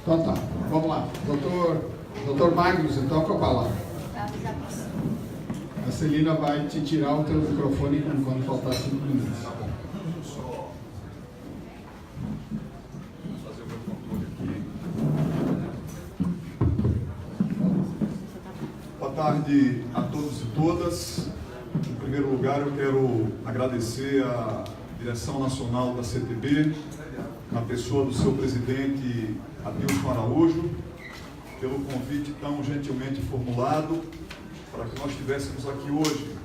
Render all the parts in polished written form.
Então tá, vamos lá. Doutor Magnus, então, com a palavra. A Celina vai te tirar o teu microfone quando faltar 5 minutos. Tá bom. Só fazer o meu controle aqui. Boa tarde a todos e todas. Em primeiro lugar, eu quero agradecer à direção nacional da CTB, na pessoa do seu presidente Adilson Araújo, pelo convite tão gentilmente formulado para que nós estivéssemos aqui hoje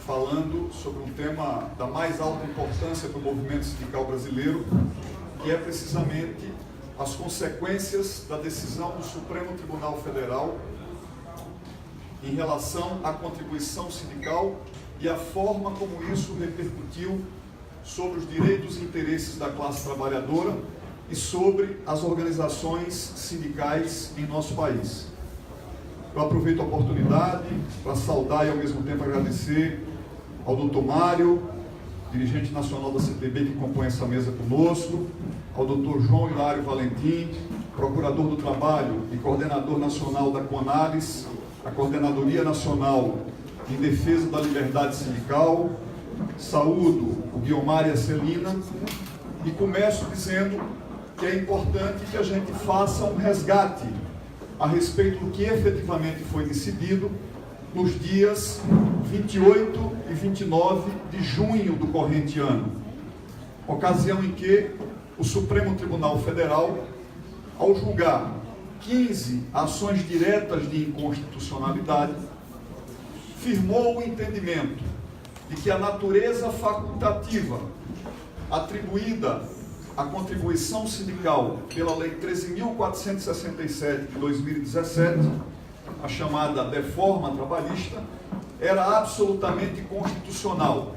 falando sobre um tema da mais alta importância para o movimento sindical brasileiro, que é precisamente as consequências da decisão do Supremo Tribunal Federal em relação à contribuição sindical e a forma como isso repercutiu sobre os direitos e interesses da classe trabalhadora e sobre as organizações sindicais em nosso país. Eu aproveito a oportunidade para saudar e ao mesmo tempo agradecer ao Dr. Mário, dirigente nacional da CTB que compõe essa mesa conosco, ao Dr. João Hilário Valentim, procurador do trabalho e coordenador nacional da CONALES, a Coordenadoria Nacional em Defesa da Liberdade Sindical. Saúdo o Guiomar e a Celina e começo dizendo que é importante que a gente faça um resgate a respeito do que efetivamente foi decidido nos dias 28 e 29 de junho do corrente ano, ocasião em que o Supremo Tribunal Federal, ao julgar 15 ações diretas de inconstitucionalidade, firmou o entendimento de que a natureza facultativa atribuída à contribuição sindical pela Lei 13.467 de 2017, a chamada Deforma Trabalhista, era absolutamente constitucional,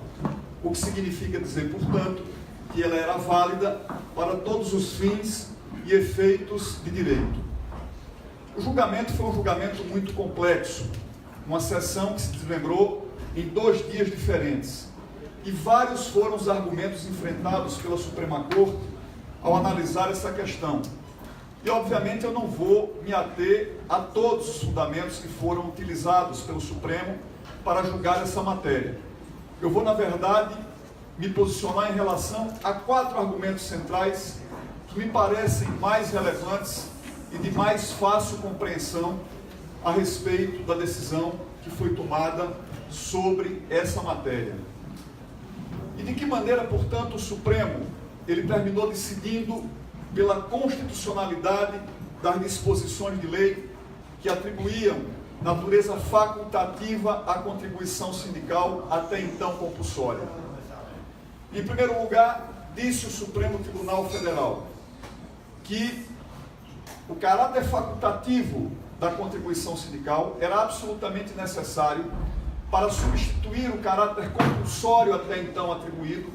o que significa dizer, portanto, que ela era válida para todos os fins e efeitos de direito. O julgamento foi um julgamento muito complexo, uma sessão que se desmembrou em 2 dias diferentes. E vários foram os argumentos enfrentados pela Suprema Corte ao analisar essa questão. E, obviamente, eu não vou me ater a todos os fundamentos que foram utilizados pelo Supremo para julgar essa matéria. Eu vou, na verdade, me posicionar em relação a 4 argumentos centrais que me parecem mais relevantes e de mais fácil compreensão a respeito da decisão que foi tomada sobre essa matéria. E de que maneira, portanto, o Supremo ele terminou decidindo pela constitucionalidade das disposições de lei que atribuíam natureza facultativa à contribuição sindical até então compulsória. Em primeiro lugar, disse o Supremo Tribunal Federal que o caráter facultativo da contribuição sindical era absolutamente necessário para substituir o caráter compulsório até então atribuído,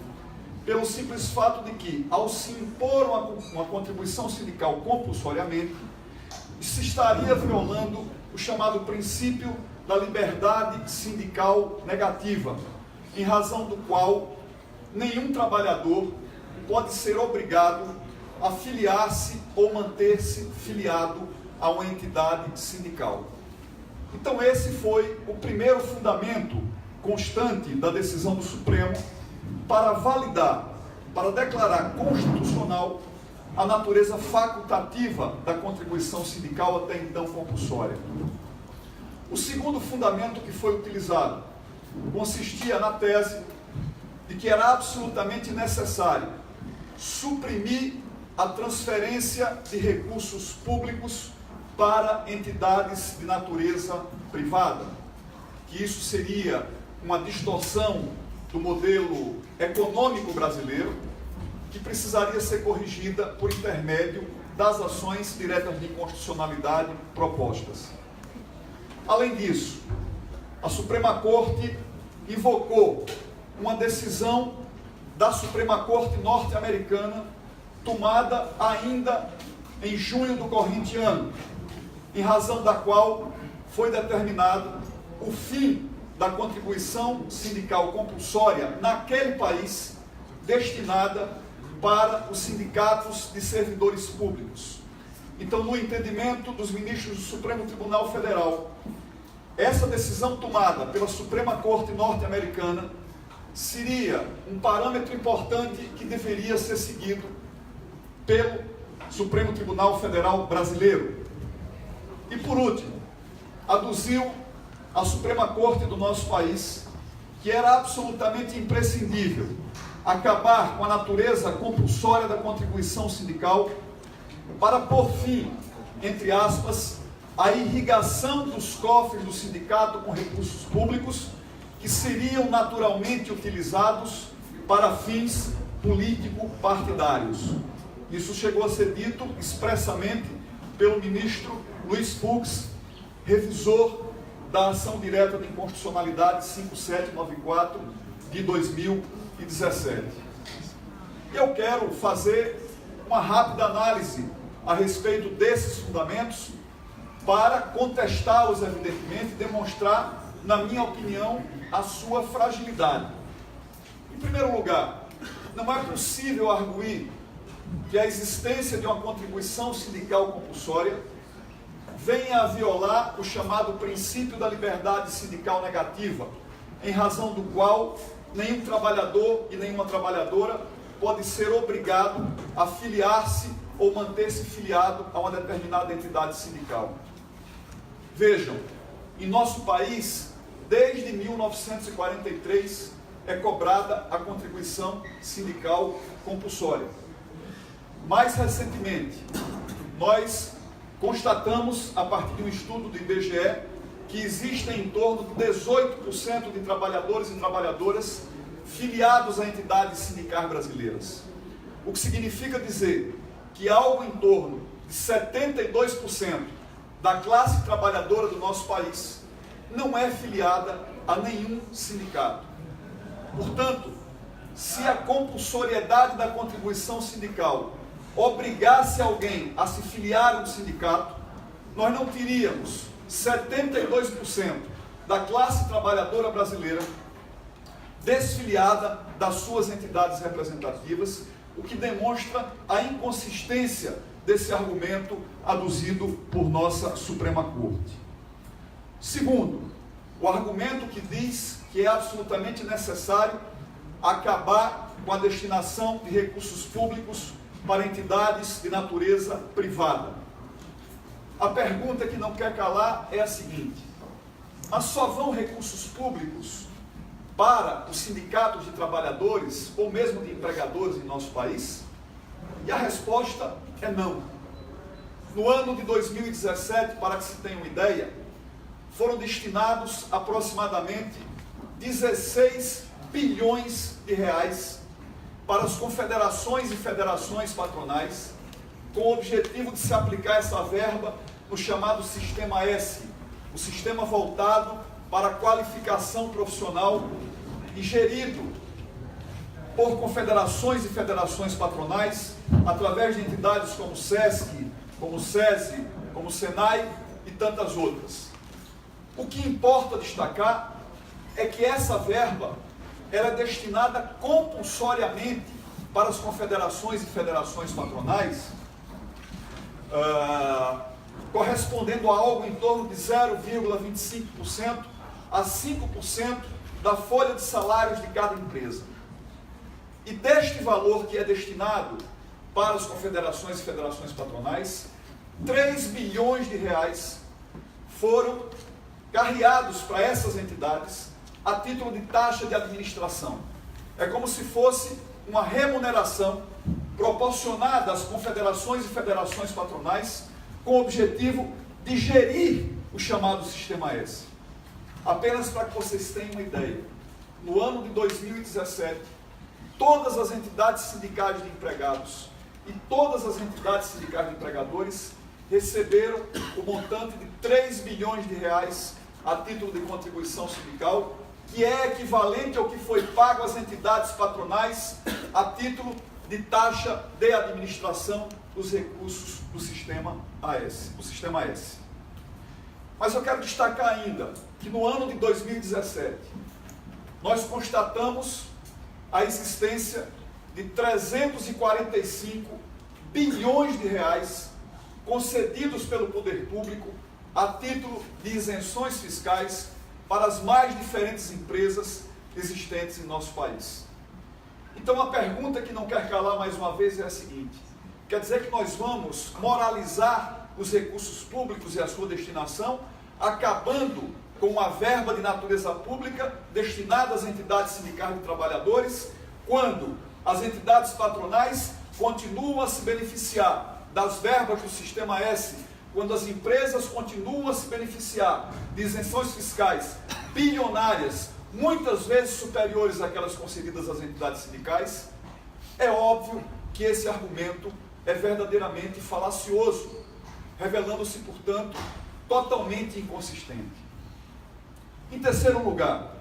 pelo simples fato de que, ao se impor uma contribuição sindical compulsoriamente, se estaria violando o chamado princípio da liberdade sindical negativa, em razão do qual nenhum trabalhador pode ser obrigado a filiar-se ou manter-se filiado a uma entidade sindical. Então esse foi o primeiro fundamento constante da decisão do Supremo para validar, para declarar constitucional a natureza facultativa da contribuição sindical até então compulsória. O segundo fundamento que foi utilizado consistia na tese de que era absolutamente necessário suprimir a transferência de recursos públicos para entidades de natureza privada, que isso seria uma distorção do modelo econômico brasileiro, que precisaria ser corrigida por intermédio das ações diretas de inconstitucionalidade propostas. Além disso, a Suprema Corte invocou uma decisão da Suprema Corte norte-americana, tomada ainda em junho do corrente ano, em razão da qual foi determinado o fim da contribuição sindical compulsória naquele país, destinada para os sindicatos de servidores públicos. Então, no entendimento dos ministros do Supremo Tribunal Federal, essa decisão tomada pela Suprema Corte norte-americana seria um parâmetro importante que deveria ser seguido pelo Supremo Tribunal Federal brasileiro. E, por último, aduziu a Suprema Corte do nosso país que era absolutamente imprescindível acabar com a natureza compulsória da contribuição sindical para pôr fim, entre aspas, à irrigação dos cofres do sindicato com recursos públicos que seriam naturalmente utilizados para fins político-partidários. Isso chegou a ser dito expressamente pelo ministro Luiz Fux, revisor da ação direta de inconstitucionalidade 5794 de 2017. E eu quero fazer uma rápida análise a respeito desses fundamentos para contestá-los, evidentemente, e demonstrar, na minha opinião, a sua fragilidade. Em primeiro lugar, não é possível arguir que a existência de uma contribuição sindical compulsória venha a violar o chamado princípio da liberdade sindical negativa, em razão do qual nenhum trabalhador e nenhuma trabalhadora pode ser obrigado a filiar-se ou manter-se filiado a uma determinada entidade sindical. Vejam, em nosso país, desde 1943, é cobrada a contribuição sindical compulsória. Mais recentemente, nós constatamos, a partir de um estudo do IBGE, que existem em torno de 18% de trabalhadores e trabalhadoras filiados a entidades sindicais brasileiras. O que significa dizer que algo em torno de 72% da classe trabalhadora do nosso país não é filiada a nenhum sindicato. Portanto, se a compulsoriedade da contribuição sindical obrigasse alguém a se filiar a um sindicato, nós não teríamos 72% da classe trabalhadora brasileira desfiliada das suas entidades representativas, o que demonstra a inconsistência desse argumento aduzido por nossa Suprema Corte. Segundo, o argumento que diz que é absolutamente necessário acabar com a destinação de recursos públicos para entidades de natureza privada. A pergunta que não quer calar é a seguinte: mas só vão recursos públicos para os sindicatos de trabalhadores ou mesmo de empregadores em nosso país? E a resposta é não. No ano de 2017, para que se tenha uma ideia, foram destinados aproximadamente 16 bilhões de reais para as confederações e federações patronais, com o objetivo de se aplicar essa verba no chamado Sistema S, o sistema voltado para a qualificação profissional e gerido por confederações e federações patronais, através de entidades como o SESC, como o SESI, como o SENAI e tantas outras. O que importa destacar é que essa verba era destinada compulsoriamente para as confederações e federações patronais, correspondendo a algo em torno de 0,25% a 5% da folha de salários de cada empresa. E deste valor que é destinado para as confederações e federações patronais, 3 bilhões de reais foram carreados para essas entidades a título de taxa de administração. É como se fosse uma remuneração proporcionada às confederações e federações patronais com o objetivo de gerir o chamado Sistema S. Apenas para que vocês tenham uma ideia, no ano de 2017, todas as entidades sindicais de empregados e todas as entidades sindicais de empregadores receberam o montante de 3 bilhões de reais a título de contribuição sindical, que é equivalente ao que foi pago às entidades patronais a título de taxa de administração dos recursos do Sistema S. Mas eu quero destacar ainda que no ano de 2017, nós constatamos a existência de 345 bilhões de reais concedidos pelo poder público a título de isenções fiscais para as mais diferentes empresas existentes em nosso país. Então a pergunta que não quer calar mais uma vez é a seguinte: quer dizer que nós vamos moralizar os recursos públicos e a sua destinação, acabando com a verba de natureza pública destinada às entidades sindicais de trabalhadores, quando as entidades patronais continuam a se beneficiar das verbas do Sistema S, quando as empresas continuam a se beneficiar de isenções fiscais bilionárias, muitas vezes superiores àquelas concedidas às entidades sindicais? É óbvio que esse argumento é verdadeiramente falacioso, revelando-se, portanto, totalmente inconsistente. Em terceiro lugar,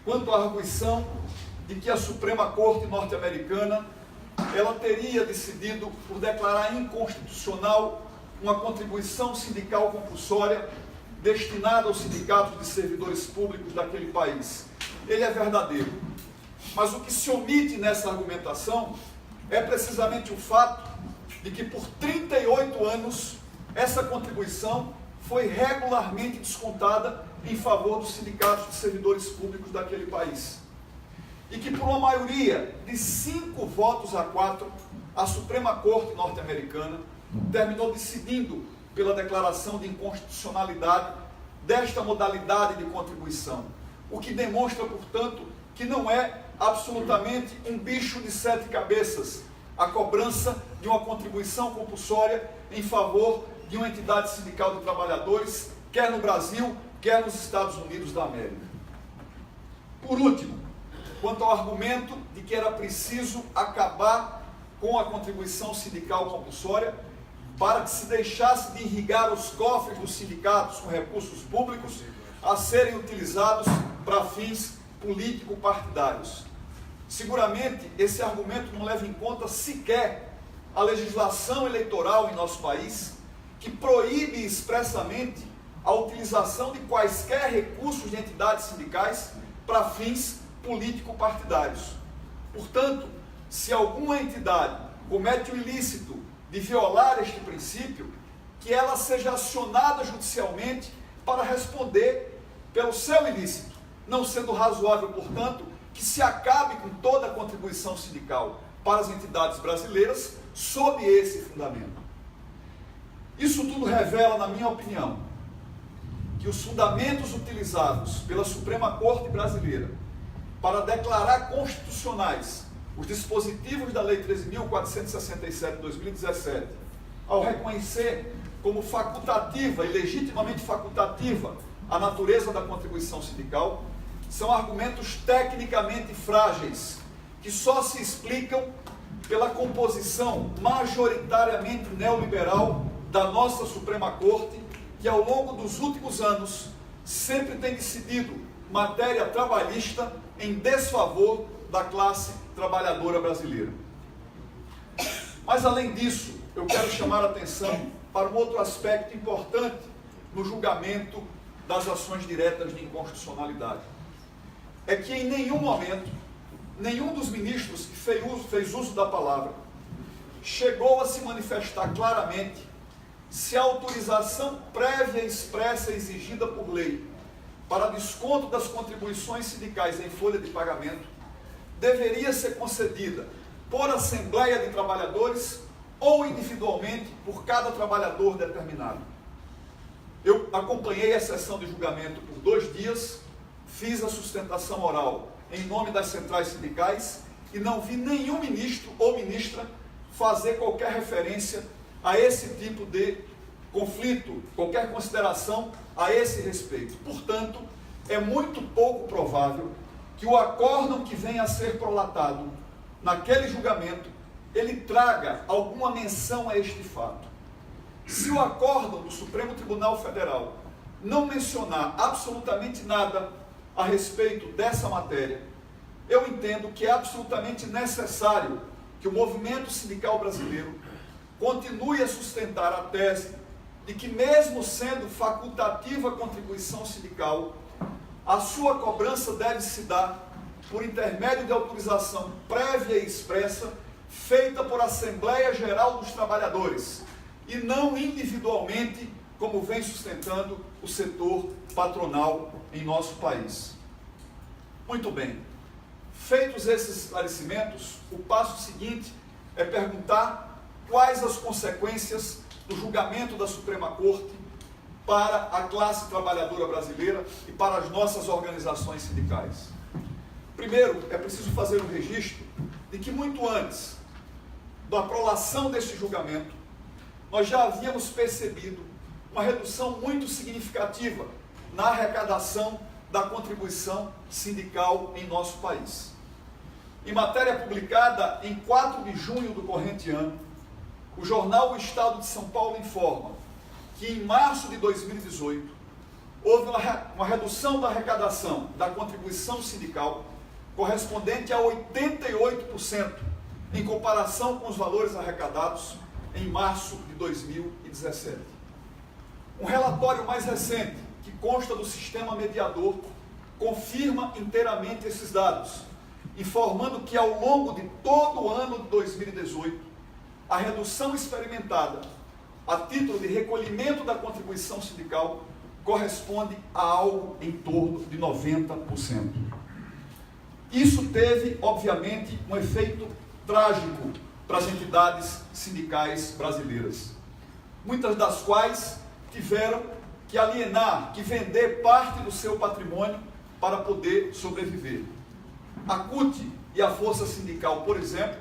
quanto à arguição de que a Suprema Corte norte-americana ela teria decidido por declarar inconstitucional uma contribuição sindical compulsória destinada aos sindicatos de servidores públicos daquele país. Ele é verdadeiro. Mas o que se omite nessa argumentação é precisamente o fato de que por 38 anos essa contribuição foi regularmente descontada em favor dos sindicatos de servidores públicos daquele país. E que por uma maioria de 5 votos a 4, a Suprema Corte norte-americana terminou decidindo pela declaração de inconstitucionalidade desta modalidade de contribuição, o que demonstra, portanto, que não é absolutamente um bicho de 7 cabeças a cobrança de uma contribuição compulsória em favor de uma entidade sindical de trabalhadores, quer no Brasil, quer nos Estados Unidos da América. Por último, quanto ao argumento de que era preciso acabar com a contribuição sindical compulsória para que se deixasse de irrigar os cofres dos sindicatos com recursos públicos a serem utilizados para fins político-partidários. Seguramente, esse argumento não leva em conta sequer a legislação eleitoral em nosso país, que proíbe expressamente a utilização de quaisquer recursos de entidades sindicais para fins político-partidários. Portanto, se alguma entidade comete o ilícito de violar este princípio, que ela seja acionada judicialmente para responder pelo seu ilícito, não sendo razoável, portanto, que se acabe com toda a contribuição sindical para as entidades brasileiras sob esse fundamento. Isso tudo revela, na minha opinião, que os fundamentos utilizados pela Suprema Corte brasileira para declarar constitucionais os dispositivos da Lei 13.467 de 2017, ao reconhecer como facultativa e legitimamente facultativa a natureza da contribuição sindical, são argumentos tecnicamente frágeis, que só se explicam pela composição majoritariamente neoliberal da nossa Suprema Corte, que ao longo dos últimos anos sempre tem decidido matéria trabalhista em desfavor da classe trabalhadora brasileira. Mas além disso, eu quero chamar a atenção para um outro aspecto importante no julgamento das ações diretas de inconstitucionalidade. É que em nenhum momento, nenhum dos ministros que fez uso da palavra chegou a se manifestar claramente se a autorização prévia e expressa exigida por lei para desconto das contribuições sindicais em folha de pagamento deveria ser concedida por Assembleia de Trabalhadores ou individualmente por cada trabalhador determinado. Eu acompanhei a sessão de julgamento por 2 dias, fiz a sustentação oral em nome das centrais sindicais e não vi nenhum ministro ou ministra fazer qualquer referência a esse tipo de conflito, qualquer consideração a esse respeito. Portanto, é muito pouco provável que o acórdão que venha a ser prolatado naquele julgamento, ele traga alguma menção a este fato. Se o acórdão do Supremo Tribunal Federal não mencionar absolutamente nada a respeito dessa matéria, eu entendo que é absolutamente necessário que o movimento sindical brasileiro continue a sustentar a tese de que, mesmo sendo facultativa a contribuição sindical, a sua cobrança deve se dar por intermédio de autorização prévia e expressa feita por Assembleia Geral dos Trabalhadores e não individualmente, como vem sustentando o setor patronal em nosso país. Muito bem. Feitos esses esclarecimentos, o passo seguinte é perguntar quais as consequências do julgamento da Suprema Corte para a classe trabalhadora brasileira e para as nossas organizações sindicais. Primeiro, é preciso fazer um registro de que muito antes da prolação deste julgamento, nós já havíamos percebido uma redução muito significativa na arrecadação da contribuição sindical em nosso país. Em matéria publicada em 4 de junho do corrente ano, o jornal O Estado de São Paulo informa que em março de 2018 houve uma redução da arrecadação da contribuição sindical correspondente a 88% em comparação com os valores arrecadados em março de 2017. Um relatório mais recente, que consta do sistema mediador, confirma inteiramente esses dados, informando que ao longo de todo o ano de 2018, a redução experimentada a título de recolhimento da contribuição sindical corresponde a algo em torno de 90%. Isso teve, obviamente, um efeito trágico para as entidades sindicais brasileiras, muitas das quais tiveram que alienar, que vender parte do seu patrimônio para poder sobreviver. A CUT e a Força Sindical, por exemplo,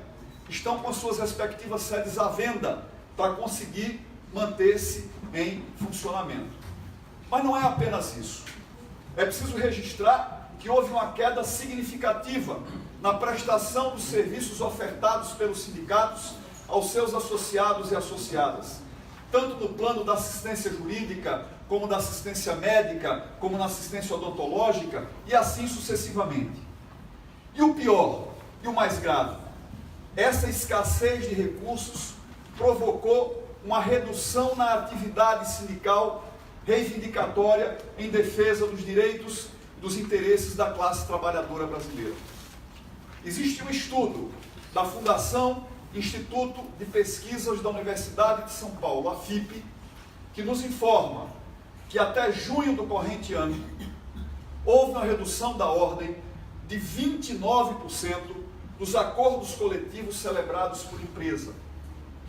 estão com suas respectivas sedes à venda para conseguir manter-se em funcionamento. Mas não é apenas isso. É preciso registrar que houve uma queda significativa na prestação dos serviços ofertados pelos sindicatos aos seus associados e associadas, tanto no plano da assistência jurídica, como da assistência médica, como na assistência odontológica, e assim sucessivamente. E o pior, e o mais grave, essa escassez de recursos provocou uma redução na atividade sindical reivindicatória em defesa dos direitos e dos interesses da classe trabalhadora brasileira. Existe um estudo da Fundação Instituto de Pesquisas da Universidade de São Paulo, a FIPE, que nos informa que até junho do corrente ano houve uma redução da ordem de 29% dos acordos coletivos celebrados por empresa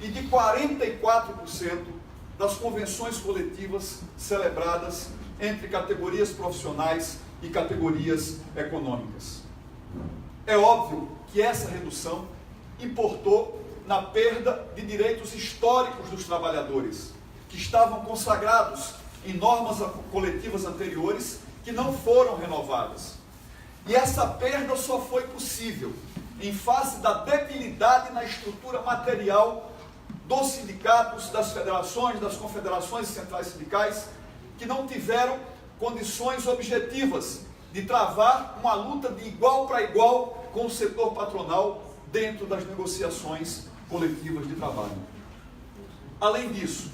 e de 44% das convenções coletivas celebradas entre categorias profissionais e categorias econômicas. É óbvio que essa redução importou na perda de direitos históricos dos trabalhadores, que estavam consagrados em normas coletivas anteriores que não foram renovadas. E essa perda só foi possível em face da debilidade na estrutura material dos sindicatos, das federações, das confederações e centrais sindicais, que não tiveram condições objetivas de travar uma luta de igual para igual com o setor patronal dentro das negociações coletivas de trabalho. Além disso,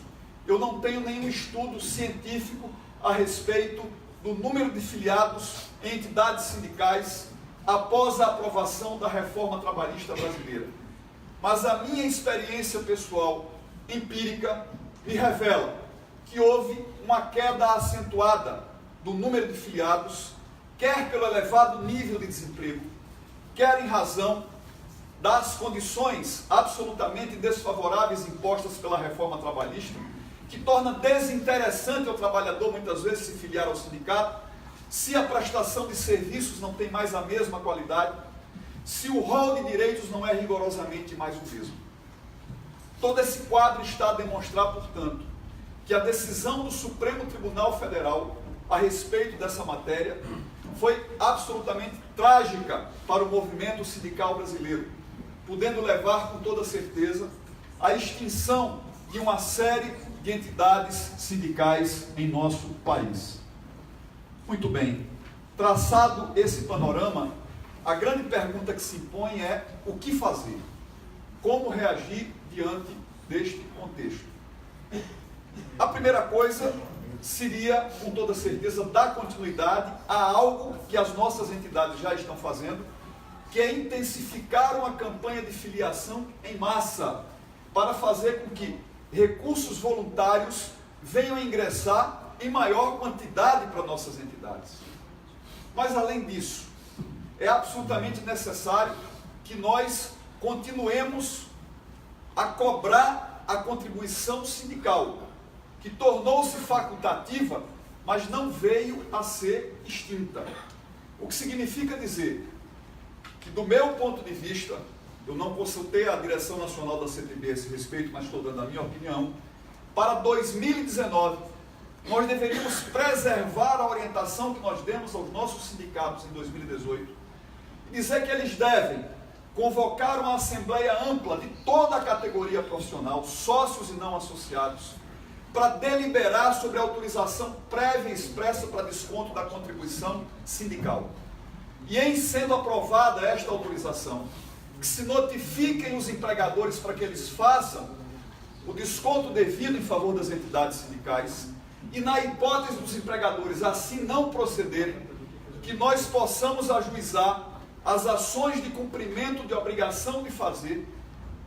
eu não tenho nenhum estudo científico a respeito do número de filiados em entidades sindicais após a aprovação da reforma trabalhista brasileira. Mas a minha experiência pessoal, empírica, me revela que houve uma queda acentuada do número de filiados, quer pelo elevado nível de desemprego, quer em razão das condições absolutamente desfavoráveis impostas pela reforma trabalhista, que torna desinteressante ao trabalhador muitas vezes se filiar ao sindicato, se a prestação de serviços não tem mais a mesma qualidade, se o rol de direitos não é rigorosamente mais o mesmo. Todo esse quadro está a demonstrar, portanto, que a decisão do Supremo Tribunal Federal a respeito dessa matéria foi absolutamente trágica para o movimento sindical brasileiro, podendo levar com toda certeza à extinção de uma série de entidades sindicais em nosso país. Muito bem, traçado esse panorama, a grande pergunta que se impõe é o que fazer? Como reagir diante deste contexto? A primeira coisa seria, com toda certeza, dar continuidade a algo que as nossas entidades já estão fazendo, que é intensificar uma campanha de filiação em massa, para fazer com que recursos voluntários venham a ingressar em maior quantidade para nossas entidades. Mas, além disso, é absolutamente necessário que nós continuemos a cobrar a contribuição sindical, que tornou-se facultativa, mas não veio a ser extinta. O que significa dizer que, do meu ponto de vista, eu não consultei a direção nacional da CTB a esse respeito, mas estou dando a minha opinião, para 2019, nós deveríamos preservar a orientação que nós demos aos nossos sindicatos em 2018, e dizer que eles devem convocar uma assembleia ampla de toda a categoria profissional, sócios e não associados, para deliberar sobre a autorização prévia e expressa para desconto da contribuição sindical. E em sendo aprovada esta autorização, que se notifiquem os empregadores para que eles façam o desconto devido em favor das entidades sindicais, e na hipótese dos empregadores assim não procederem, que nós possamos ajuizar as ações de cumprimento de obrigação de fazer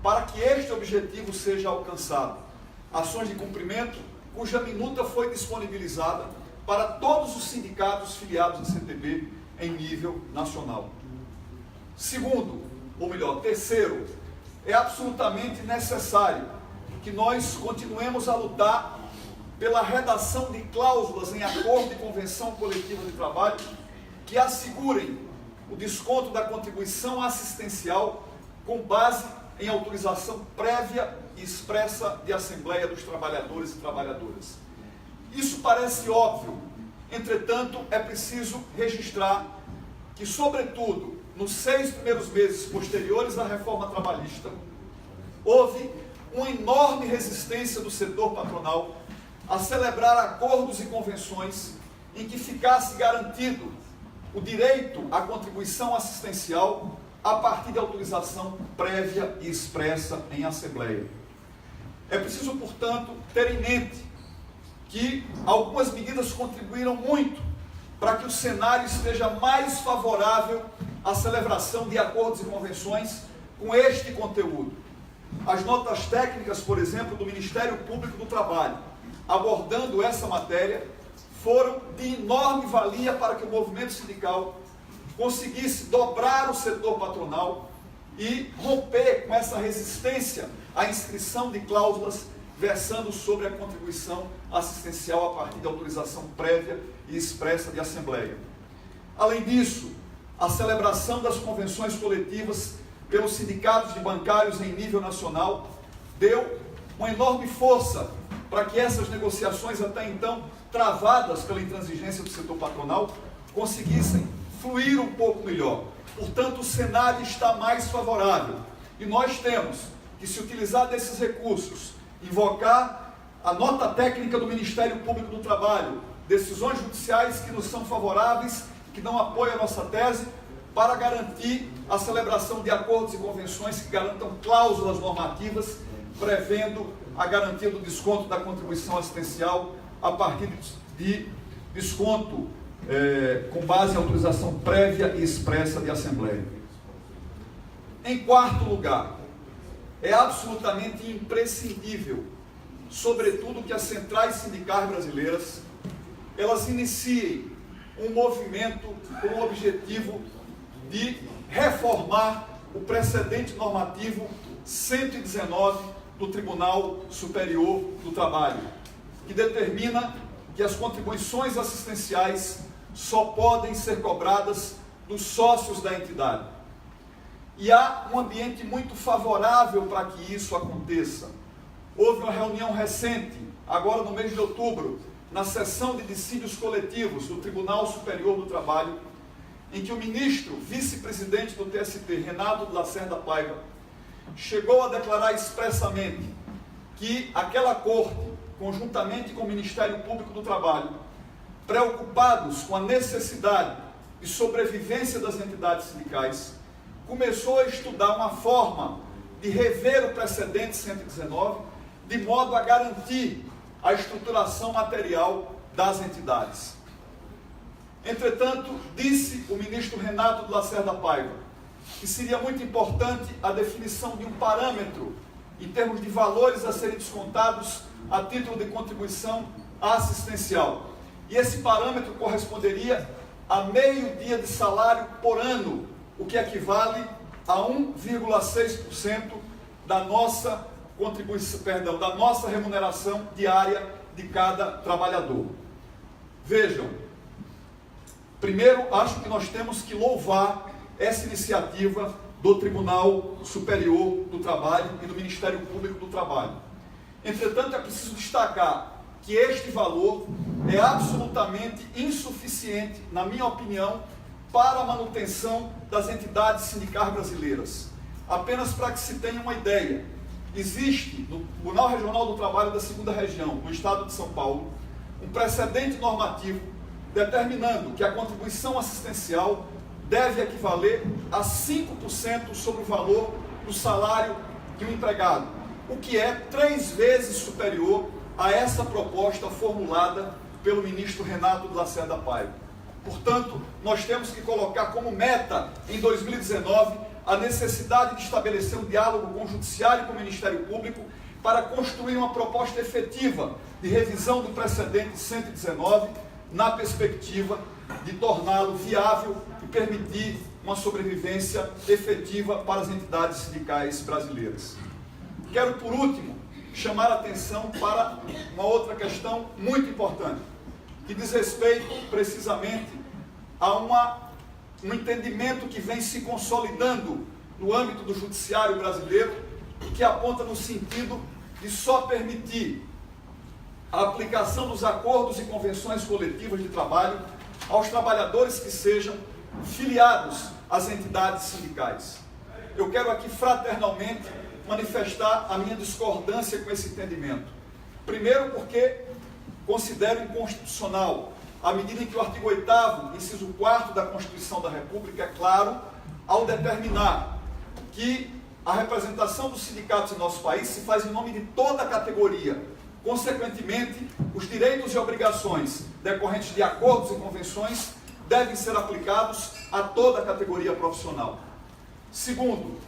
para que este objetivo seja alcançado. Ações de cumprimento cuja minuta foi disponibilizada para todos os sindicatos filiados à CTB em nível nacional. Segundo, ou melhor, terceiro, é absolutamente necessário que nós continuemos a lutar pela redação de cláusulas em acordo de convenção coletiva de trabalho que assegurem o desconto da contribuição assistencial com base em autorização prévia e expressa de Assembleia dos Trabalhadores e Trabalhadoras. Isso parece óbvio, entretanto, é preciso registrar que, sobretudo, nos 6 primeiros meses posteriores à reforma trabalhista, houve uma enorme resistência do setor patronal a celebrar acordos e convenções em que ficasse garantido o direito à contribuição assistencial a partir de autorização prévia e expressa em Assembleia. É preciso, portanto, ter em mente que algumas medidas contribuíram muito para que o cenário esteja mais favorável à celebração de acordos e convenções com este conteúdo. As notas técnicas, por exemplo, do Ministério Público do Trabalho, abordando essa matéria, foram de enorme valia para que o movimento sindical conseguisse dobrar o setor patronal e romper com essa resistência à inscrição de cláusulas versando sobre a contribuição assistencial a partir de autorização prévia e expressa de Assembleia. Além disso, a celebração das convenções coletivas pelos sindicatos de bancários em nível nacional deu uma enorme força para que essas negociações, até então travadas pela intransigência do setor patronal, conseguissem fluir um pouco melhor. Portanto, o cenário está mais favorável. E nós temos que se utilizar desses recursos, invocar a nota técnica do Ministério Público do Trabalho, decisões judiciais que nos são favoráveis, que não apoiam a nossa tese, para garantir a celebração de acordos e convenções que garantam cláusulas normativas, prevendo a garantia do desconto da contribuição assistencial a partir de desconto com base em autorização prévia e expressa de Assembleia. Em quarto lugar, é absolutamente imprescindível, sobretudo que as centrais sindicais brasileiras, elas iniciem um movimento com o objetivo de reformar o precedente normativo 119 do Tribunal Superior do Trabalho, que determina que as contribuições assistenciais só podem ser cobradas dos sócios da entidade. E há um ambiente muito favorável para que isso aconteça. Houve uma reunião recente, agora no mês de outubro, na sessão de dissídios coletivos do Tribunal Superior do Trabalho, em que o ministro, vice-presidente do TST, Renato Lacerda Paiva, chegou a declarar expressamente que aquela corte, conjuntamente com o Ministério Público do Trabalho, preocupados com a necessidade de sobrevivência das entidades sindicais, começou a estudar uma forma de rever o precedente 119, de modo a garantir a estruturação material das entidades. Entretanto, disse o ministro Renato Lacerda Paiva que seria muito importante a definição de um parâmetro em termos de valores a serem descontados a título de contribuição assistencial. E esse parâmetro corresponderia a meio dia de salário por ano, o que equivale a 1,6% da nossa contribuição, da nossa remuneração diária de cada trabalhador. Vejam, primeiro, acho que nós temos que louvar essa iniciativa do Tribunal Superior do Trabalho e do Ministério Público do Trabalho. Entretanto, é preciso destacar que este valor é absolutamente insuficiente, na minha opinião, para a manutenção das entidades sindicais brasileiras. Apenas para que se tenha uma ideia, existe no Tribunal Regional do Trabalho da 2ª Região, no estado de São Paulo, um precedente normativo determinando que a contribuição assistencial deve equivaler a 5% sobre o valor do salário de um empregado, o que é 3 vezes superior a essa proposta formulada pelo ministro Renato Lacerda Paiva. Portanto, nós temos que colocar como meta, em 2019, a necessidade de estabelecer um diálogo com o Judiciário e com o Ministério Público para construir uma proposta efetiva de revisão do precedente 119, na perspectiva de torná-lo viável e permitir uma sobrevivência efetiva para as entidades sindicais brasileiras. Quero, por último, chamar a atenção para uma outra questão muito importante, que diz respeito precisamente a um entendimento que vem se consolidando no âmbito do judiciário brasileiro e que aponta no sentido de só permitir a aplicação dos acordos e convenções coletivas de trabalho aos trabalhadores que sejam filiados às entidades sindicais. Eu quero aqui fraternalmente manifestar a minha discordância com esse entendimento. Primeiro porque considero inconstitucional, à medida em que o artigo 8º, inciso 4º da Constituição da República é claro ao determinar que a representação dos sindicatos em nosso país se faz em nome de toda a categoria. Consequentemente, os direitos e obrigações decorrentes de acordos e convenções devem ser aplicados a toda a categoria profissional. Segundo,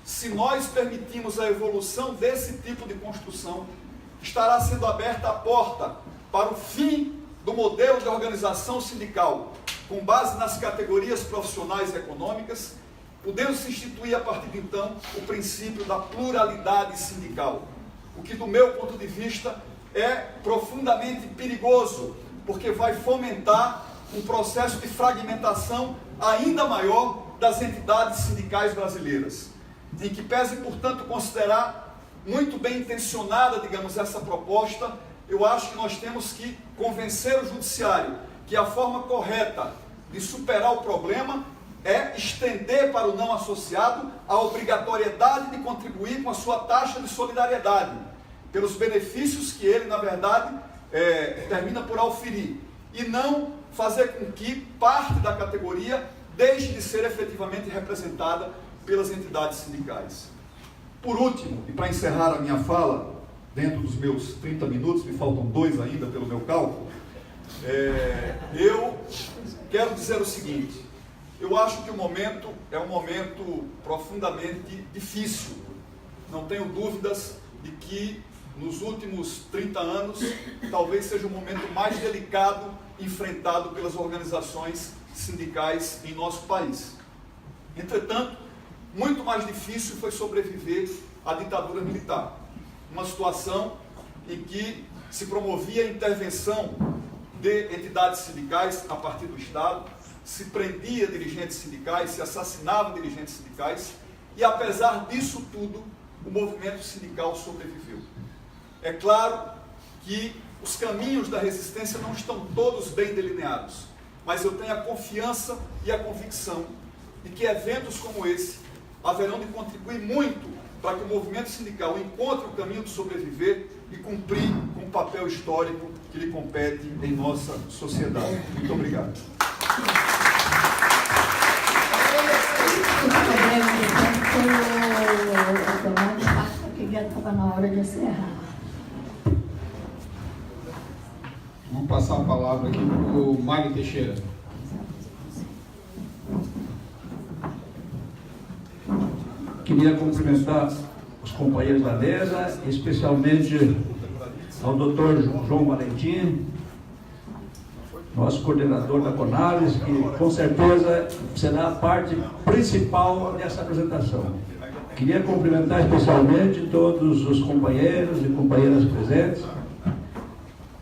se nós permitimos a evolução desse tipo de construção, estará sendo aberta a porta para o fim do modelo de organização sindical, com base nas categorias profissionais e econômicas, podendo se instituir a partir de então o princípio da pluralidade sindical, o que do meu ponto de vista é profundamente perigoso, porque vai fomentar um processo de fragmentação ainda maior das entidades sindicais brasileiras, em que pese, portanto, considerar muito bem intencionada, digamos, essa proposta, eu acho que nós temos que convencer o judiciário que a forma correta de superar o problema é estender para o não associado a obrigatoriedade de contribuir com a sua taxa de solidariedade, pelos benefícios que ele, na verdade, termina por auferir, e não fazer com que parte da categoria deixe de ser efetivamente representada pelas entidades sindicais. Por último, e para encerrar a minha fala, dentro dos meus 30 minutos, me faltam 2 ainda pelo meu cálculo, eu quero dizer o seguinte: eu acho que o momento é um momento profundamente difícil. Não tenho dúvidas de que nos últimos 30 anos, talvez seja o momento mais delicado enfrentado pelas organizações sindicais em nosso país. Entretanto, muito mais difícil foi sobreviver à ditadura militar. Uma situação em que se promovia a intervenção de entidades sindicais a partir do Estado, se prendia dirigentes sindicais, se assassinava dirigentes sindicais, e apesar disso tudo, o movimento sindical sobreviveu. É claro que os caminhos da resistência não estão todos bem delineados, mas eu tenho a confiança e a convicção de que eventos como esse haverão de contribuir muito para que o movimento sindical encontre o caminho de sobreviver e cumprir com o papel histórico que lhe compete em nossa sociedade. Muito obrigado. Que já estava na hora de encerrar. Vou passar a palavra aqui para o Mário Teixeira. Queria cumprimentar os companheiros da mesa, especialmente ao Dr. João Valentim, nosso coordenador da CONALES, que com certeza será a parte principal dessa apresentação. Queria cumprimentar especialmente todos os companheiros e companheiras presentes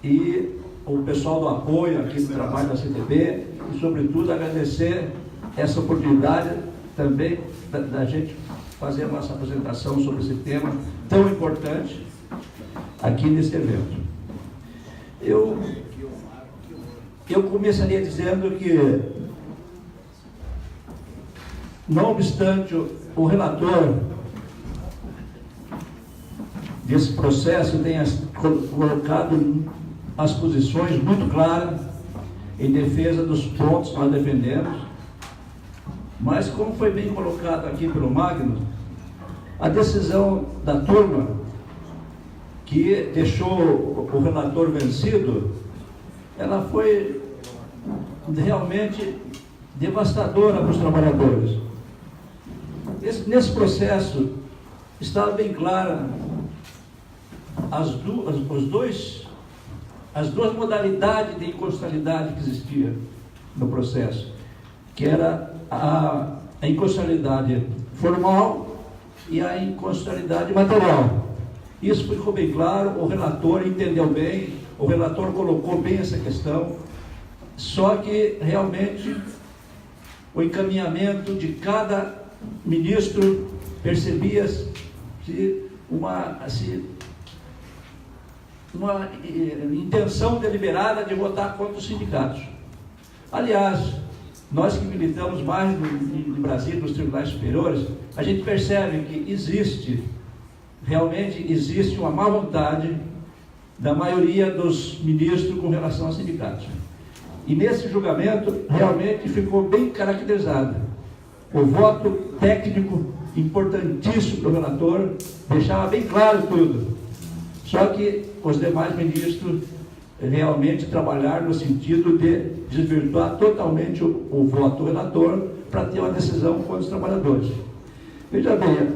e o pessoal do apoio aqui do trabalho da CTB e, sobretudo, agradecer essa oportunidade também da gente fazer a nossa apresentação sobre esse tema tão importante aqui nesse evento. Eu começaria dizendo que, não obstante o relator desse processo tenha colocado as posições muito claras em defesa dos pontos que nós defendemos, mas como foi bem colocado aqui pelo Magno, a decisão da turma que deixou o relator vencido, ela foi realmente devastadora para os trabalhadores. Nesse processo estava bem clara as duas modalidades de inconstitucionalidade que existia no processo, que era a inconstitucionalidade formal e a inconstitucionalidade material. Isso ficou bem claro, o relator entendeu bem, o relator colocou bem essa questão, só que realmente o encaminhamento de cada ministro percebia-se uma intenção deliberada de votar contra os sindicatos. Aliás, nós que militamos mais no Brasil, nos tribunais superiores, a gente percebe que realmente existe uma má vontade da maioria dos ministros com relação aos sindicatos. E nesse julgamento, realmente ficou bem caracterizado. O voto técnico importantíssimo do relator deixava bem claro tudo. Só que os demais ministros realmente trabalharam no sentido de desvirtuar totalmente o voto do relator para ter uma decisão contra os trabalhadores. Veja bem,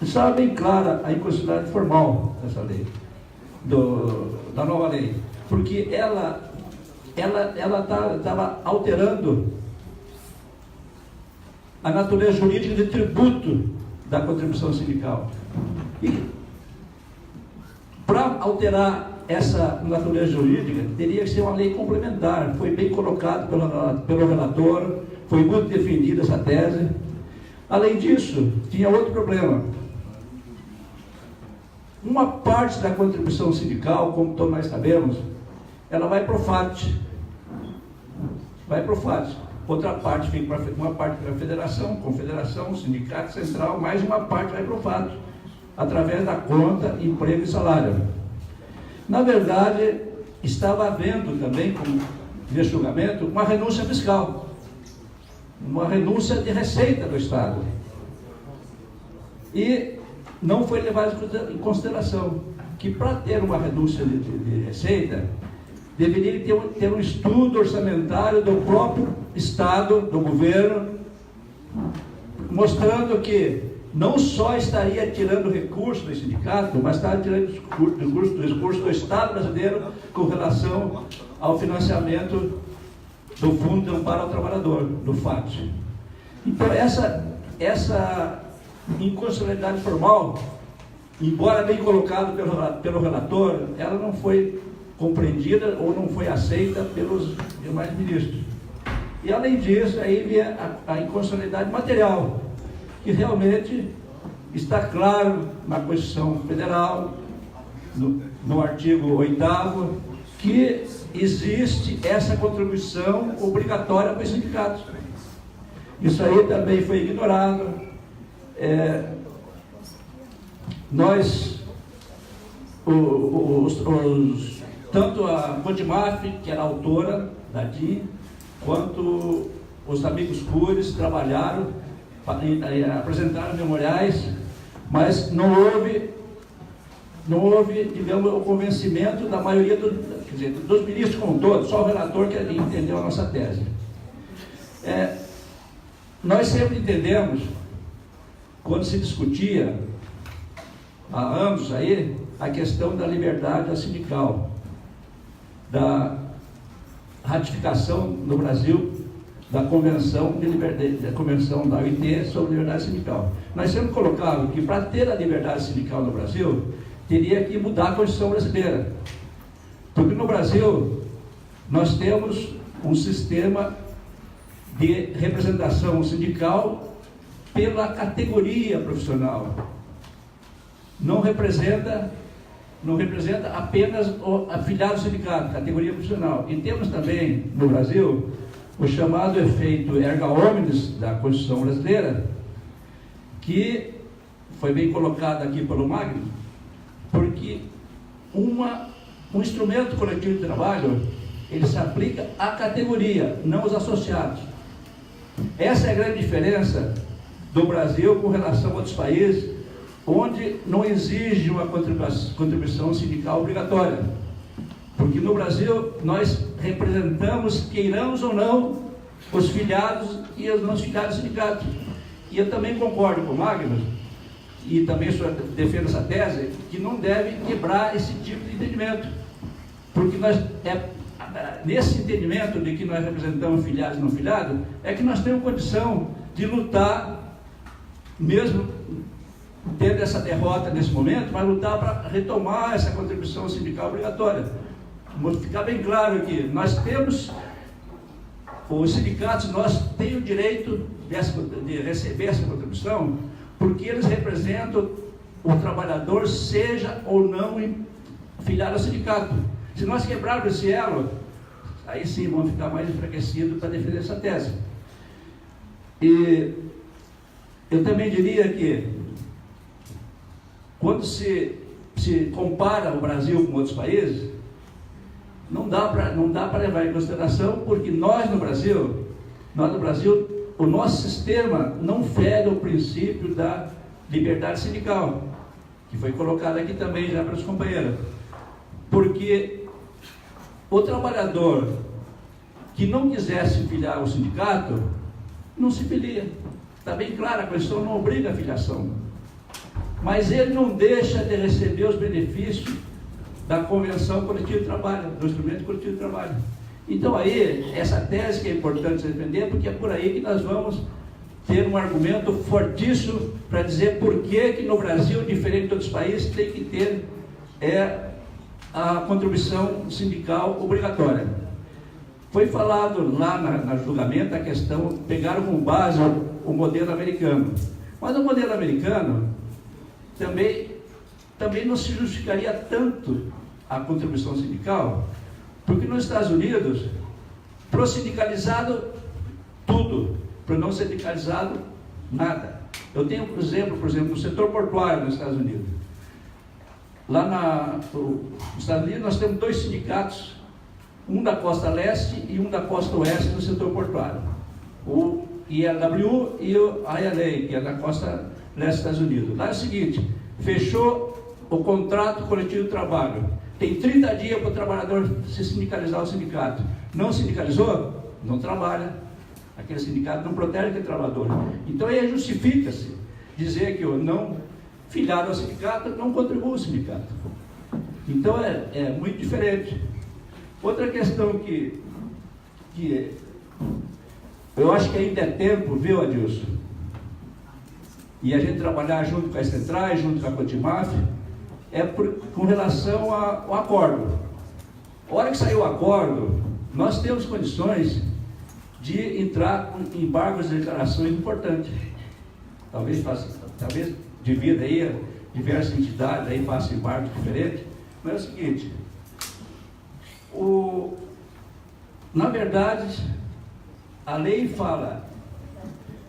estava bem clara a inconstitucionalidade formal dessa lei, da nova lei, porque ela estava alterando a natureza jurídica de tributo da contribuição sindical. E para alterar essa natureza jurídica, teria que ser uma lei complementar. Foi bem colocado pelo relator, foi muito defendida essa tese. Além disso, tinha outro problema. Uma parte da contribuição sindical, como todos nós sabemos, ela vai para o FAT. Outra parte fica para uma parte para a federação, confederação, sindicato central, mais uma parte vai para o FAT, através da conta, emprego e salário. Na verdade, estava havendo também, como nesse julgamento, uma renúncia fiscal, uma renúncia de receita do Estado. E não foi levado em consideração que, para ter uma renúncia de receita, deveria ter um estudo orçamentário do próprio Estado, do governo, mostrando que não só estaria tirando recursos do sindicato, mas estaria tirando recursos do Estado brasileiro com relação ao financiamento do Fundo de Amparo ao Trabalhador, do FAT. Então, essa inconstitucionalidade formal, embora bem colocado pelo relator, ela não foi compreendida ou não foi aceita pelos demais ministros. E além disso, aí vem a inconstitucionalidade material, que realmente está claro na Constituição Federal, no artigo 8º, que existe essa contribuição obrigatória para os sindicatos. Isso aí também foi ignorado. Tanto a Codimaf, que era autora da DIN, quanto os amigos cures trabalharam, apresentaram memoriais, mas não houve, digamos, o convencimento da maioria dos ministros como todos, só o relator que entendeu a nossa tese. Nós sempre entendemos, quando se discutia, há anos aí, a questão da liberdade sindical, da ratificação no Brasil da Convenção da Convenção da OIT sobre liberdade sindical. Nós sempre colocávamos que para ter a liberdade sindical no Brasil, teria que mudar a Constituição brasileira. Porque no Brasil, nós temos um sistema de representação sindical pela categoria profissional. Não representa apenas o afiliado ao sindicato, categoria profissional. E temos também, no Brasil, o chamado efeito erga omnes da Constituição brasileira, que foi bem colocado aqui pelo Magno, porque um instrumento coletivo de trabalho, ele se aplica à categoria, não aos associados. Essa é a grande diferença do Brasil com relação a outros países, onde não exige uma contribuição sindical obrigatória. Porque no Brasil, nós representamos, queiramos ou não, os filiados e os não filiados do sindicato. E eu também concordo com o Magno, e também defendo essa tese, que não deve quebrar esse tipo de entendimento. Porque nesse entendimento de que nós representamos filiados e não filiados, é que nós temos condição de lutar, mesmo tendo essa derrota nesse momento, mas lutar para retomar essa contribuição sindical obrigatória. Vamos ficar bem claro aqui, nós temos, os sindicatos, nós temos o direito de receber essa contribuição, porque eles representam o trabalhador, seja ou não filiado ao sindicato. Se nós quebrarmos esse elo, aí sim vamos ficar mais enfraquecidos para defender essa tese. E eu também diria que, quando se compara o Brasil com outros países, não dá para levar em consideração, porque nós no Brasil, o nosso sistema não fere o princípio da liberdade sindical, que foi colocado aqui também já pelos companheiros. Porque o trabalhador que não quisesse filiar ao sindicato, não se filia. Está bem claro, a Constituição não obriga a filiação. Mas ele não deixa de receber os benefícios da Convenção Coletiva de Trabalho, do Instrumento Coletivo de Trabalho. Então aí, essa tese que é importante defender, porque é por aí que nós vamos ter um argumento fortíssimo para dizer por que no Brasil, diferente de outros países, tem que ter a contribuição sindical obrigatória. Foi falado lá no julgamento a questão, pegaram como base o modelo americano. Mas o modelo americano também não se justificaria tanto a contribuição sindical, porque nos Estados Unidos, para o sindicalizado, tudo, para o não sindicalizado, nada. Eu tenho por exemplo, no setor portuário nos Estados Unidos. Lá nos Estados Unidos nós temos 2 sindicatos, um da costa leste e um da costa oeste do setor portuário. O ILWU e o ILA, que é da costa leste dos Estados Unidos. Lá é o seguinte, fechou o contrato coletivo de trabalho, tem 30 dias para o trabalhador se sindicalizar ao sindicato. Não sindicalizou? Não trabalha. Aquele sindicato não protege aquele trabalhador. Então aí justifica-se dizer que o não filiado ao sindicato não contribui ao sindicato. Então é muito diferente. Outra questão que eu acho que ainda é tempo, viu, Adilson? E a gente trabalhar junto com as centrais, junto com a Codimaf, com relação ao acordo. A hora que saiu o acordo, nós temos condições de entrar com embargos de declarações importantes. Talvez devido aí a diversas entidades aí façam embargos diferentes, mas é o seguinte, na verdade, a lei fala,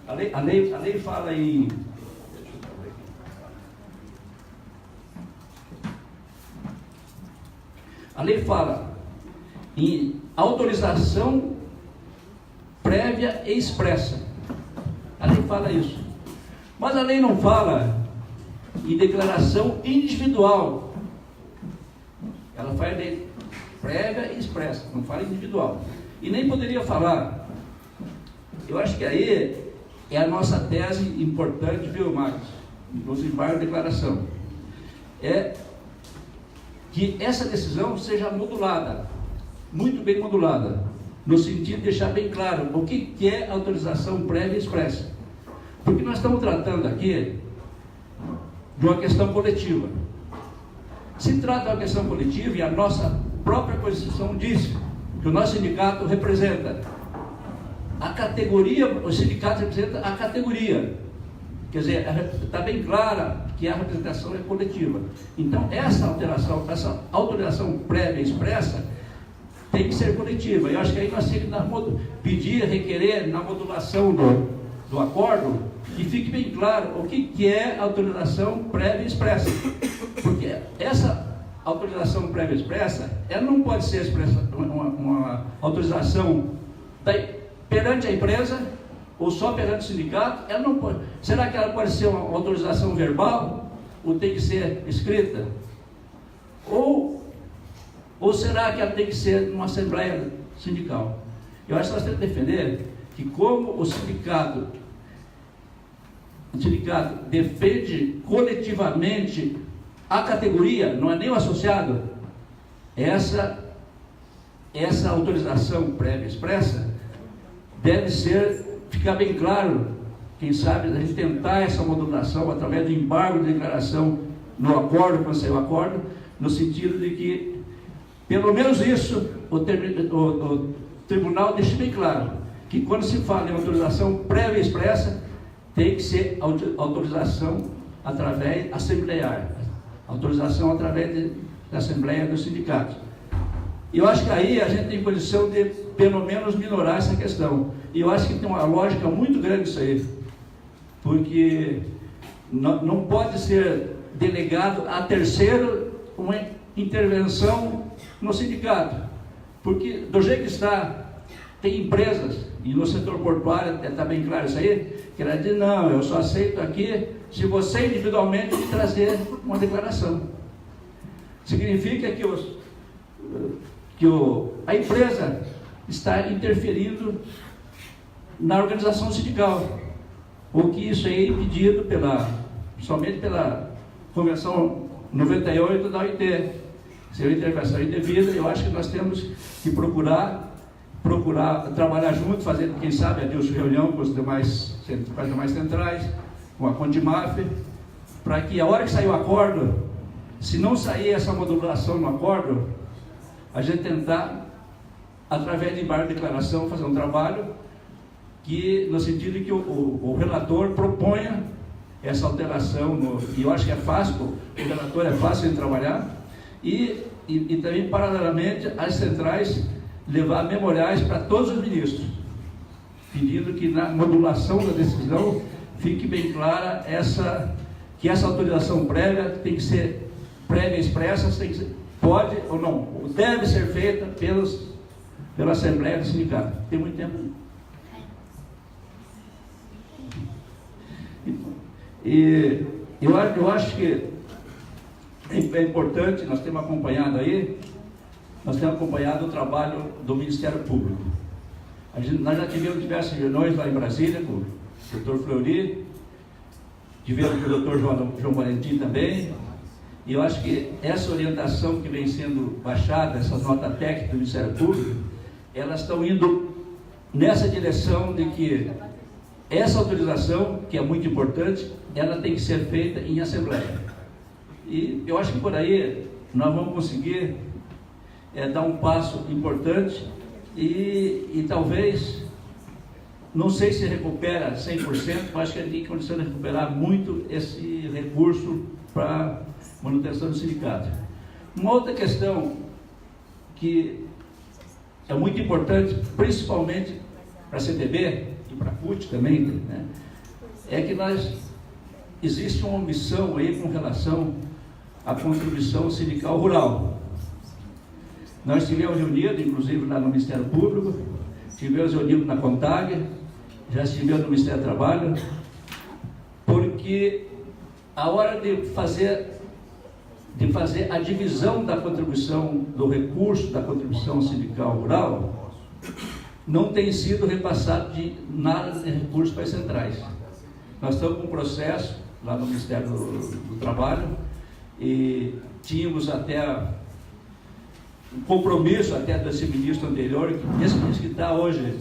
a lei fala em autorização prévia e expressa. A lei fala isso. Mas a lei não fala em declaração individual. Ela fala de prévia e expressa, não fala individual. E nem poderia falar. Eu acho que aí é a nossa tese importante, viu, Marcos? Nos embargos de declaração. É que essa decisão seja modulada, muito bem modulada, no sentido de deixar bem claro o que é autorização prévia e expressa. Porque nós estamos tratando aqui de uma questão coletiva. Se trata de uma questão coletiva e a nossa própria Constituição diz que o nosso sindicato representa a categoria, o sindicato representa a categoria. Quer dizer, está bem clara que a representação é coletiva. Então, essa autorização prévia e expressa tem que ser coletiva. Eu acho que aí nós temos que pedir, requerer na modulação do acordo que fique bem claro o que é autorização prévia e expressa. Porque essa autorização prévia e expressa, ela não pode ser uma autorização perante a empresa ou só perante o sindicato. Ela não pode. Será que ela pode ser uma autorização verbal ou tem que ser escrita? Ou será que ela tem que ser numa assembleia sindical? Eu acho que nós temos que defender que, como o sindicato defende coletivamente a categoria, não é nem o associado, essa autorização prévia expressa deve ficar bem claro, quem sabe, a gente tentar essa modulação através do embargo de declaração no acordo, quando sair o acordo, no sentido de que, pelo menos isso, o tribunal deixe bem claro, que quando se fala em autorização prévia expressa, tem que ser autorização através assemblear, autorização através da assembleia do sindicato. E eu acho que aí a gente tem condição de, pelo menos, minorar essa questão. E eu acho que tem uma lógica muito grande isso aí, porque não pode ser delegado a terceiro uma intervenção no sindicato, porque do jeito que está, tem empresas, e no setor portuário está bem claro isso aí, que ela diz, não, eu só aceito aqui se você individualmente me trazer uma declaração. Significa que a empresa está interferindo na organização sindical, o que isso aí é impedido somente pela Convenção 98 da OIT. Se é uma intervenção indevida, eu acho que nós temos que procurar trabalhar junto, fazer, quem sabe, a reunião com as demais centrais, com a Condimaf, para que a hora que sair o acordo, se não sair essa modulação no acordo, a gente tentar, através de embargo de declaração, fazer um trabalho que, no sentido de que o relator proponha essa alteração, e eu acho que é fácil, o relator é fácil de trabalhar, e também, paralelamente, as centrais levar memoriais para todos os ministros, pedindo que na modulação da decisão fique bem clara que essa autorização prévia tem que ser prévia expressa, pode ou não, deve ser feita pela Assembleia do Sindicato. Tem muito tempo? E eu acho que é importante, nós temos acompanhado o trabalho do Ministério Público. Nós já tivemos diversas reuniões lá em Brasília com o Dr. Fleury, tivemos com o Dr. João Valentim também, e eu acho que essa orientação que vem sendo baixada, essas notas técnicas do Ministério Público, elas estão indo nessa direção de que essa autorização, que é muito importante, ela tem que ser feita em assembleia. E eu acho que por aí nós vamos conseguir dar um passo importante e talvez, não sei se recupera 100%, mas acho que a gente tem condição de recuperar muito esse recurso para manutenção do sindicato. Uma outra questão que é muito importante, principalmente para a CTB e para a CUT também, né, é que existe uma omissão aí com relação à contribuição sindical rural. Nós tivemos reunido, inclusive lá no Ministério Público, tivemos reunido na CONTAG, já estivemos no Ministério do Trabalho, porque a hora de fazer a divisão da contribuição, do recurso da contribuição sindical rural, não tem sido repassado de nada de recursos para as centrais. Nós estamos com um processo lá no Ministério do Trabalho e tínhamos até um compromisso até desse ministro anterior, esse ministro que está hoje,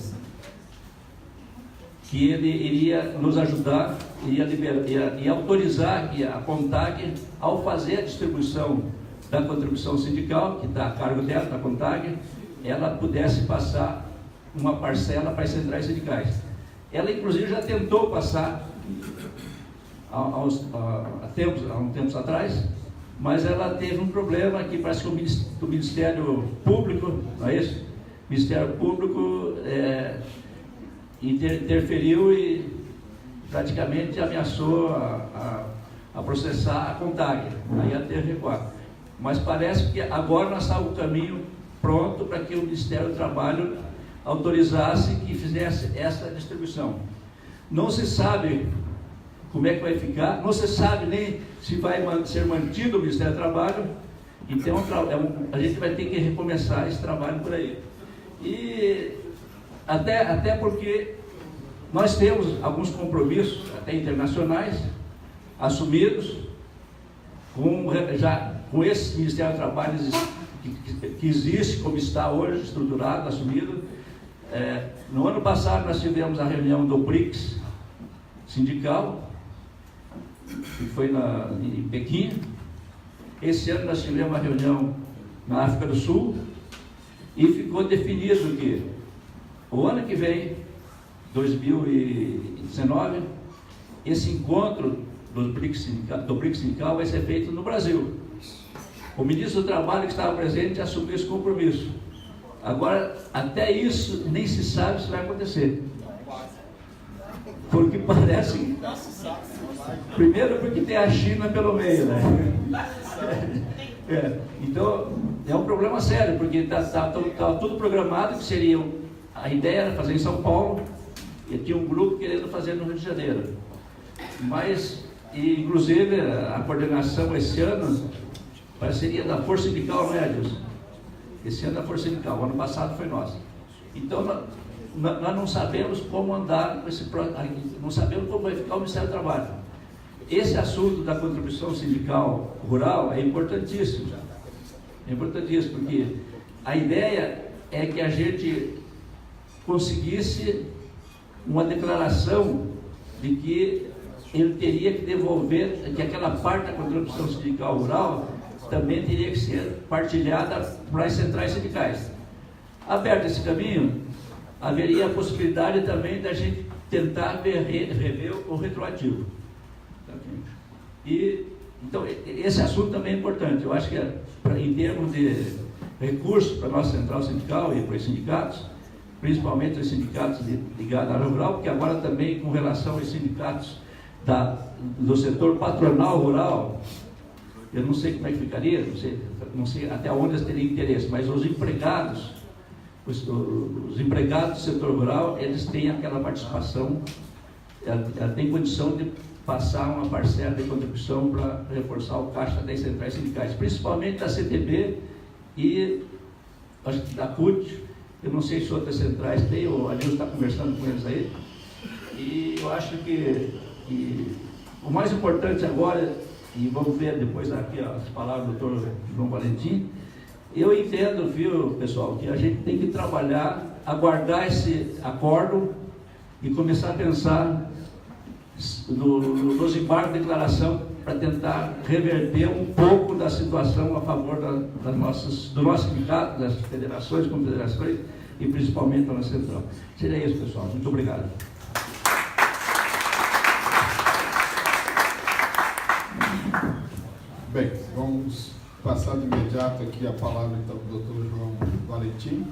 que ele iria nos ajudar, ia autorizar que a CONTAG, ao fazer a distribuição da contribuição sindical, que está a cargo dela, da CONTAG, ela pudesse passar uma parcela para as centrais sindicais. Ela, inclusive, já tentou passar há um tempo atrás, mas ela teve um problema que parece que o Ministério Público, não é isso? O Ministério Público interferiu e praticamente ameaçou a processar a CONTAG. Aí ela teve recuar. Mas parece que agora nós estamos no caminho pronto para que o Ministério do Trabalho autorizasse que fizesse essa distribuição. Não se sabe como é que vai ficar, não se sabe nem se vai ser mantido o Ministério do Trabalho, então a gente vai ter que recomeçar esse trabalho por aí. E até porque nós temos alguns compromissos, até internacionais, assumidos, com esse Ministério do Trabalho que existe, como está hoje, estruturado, assumido. No ano passado nós tivemos a reunião do BRICS sindical, que foi em Pequim. Esse ano nós tivemos uma reunião na África do Sul e ficou definido que o ano que vem, 2019, esse encontro do BRICS sindical vai ser feito no Brasil. O ministro do Trabalho que estava presente assumiu esse compromisso. Agora, até isso nem se sabe se vai acontecer. Porque parece... Primeiro porque tem a China pelo meio, né? Então, é um problema sério, porque está tudo programado, que seria... A ideia era fazer em São Paulo, e tinha um grupo querendo fazer no Rio de Janeiro. Mas, inclusive, a coordenação esse ano, parceria da Força Sindical, não é, Adilson? Esse ano da Força Sindical, o ano passado foi nossa. Então, nós não sabemos como andar com esse... Não sabemos como vai ficar o Ministério do Trabalho. Esse assunto da contribuição sindical rural é importantíssimo. É importantíssimo, porque a ideia é que a gente conseguisse uma declaração de que ele teria que devolver, que aquela parte da contribuição sindical rural também teria que ser partilhada para as centrais sindicais. Aberto esse caminho, haveria a possibilidade também da gente tentar rever o retroativo. Então, esse assunto também é importante. Eu acho que em termos de recursos para a nossa central sindical e para os sindicatos, principalmente os sindicatos ligados à área rural, porque agora também com relação aos sindicatos do setor patronal rural, eu não sei como é que ficaria, não sei até onde eles teriam interesse, mas os empregados, os empregados do setor rural, eles têm aquela participação, ela tem condição de passar uma parcela de contribuição para reforçar o caixa das centrais sindicais, principalmente da CTB e acho que da CUT. Eu não sei se outras centrais têm, o Adilson está conversando com eles aí, e eu acho que o mais importante agora, e vamos ver depois aqui as palavras do doutor João Valentim, eu entendo, viu, pessoal, que a gente tem que trabalhar, aguardar esse acordo e começar a pensar nos embargos de declaração para tentar reverter um pouco da situação a favor do nosso sindicato, das federações, confederações e principalmente da nossa central. Seria isso, pessoal. Muito obrigado. Bem, vamos passar de imediato aqui a palavra então para o Dr. João Valentim,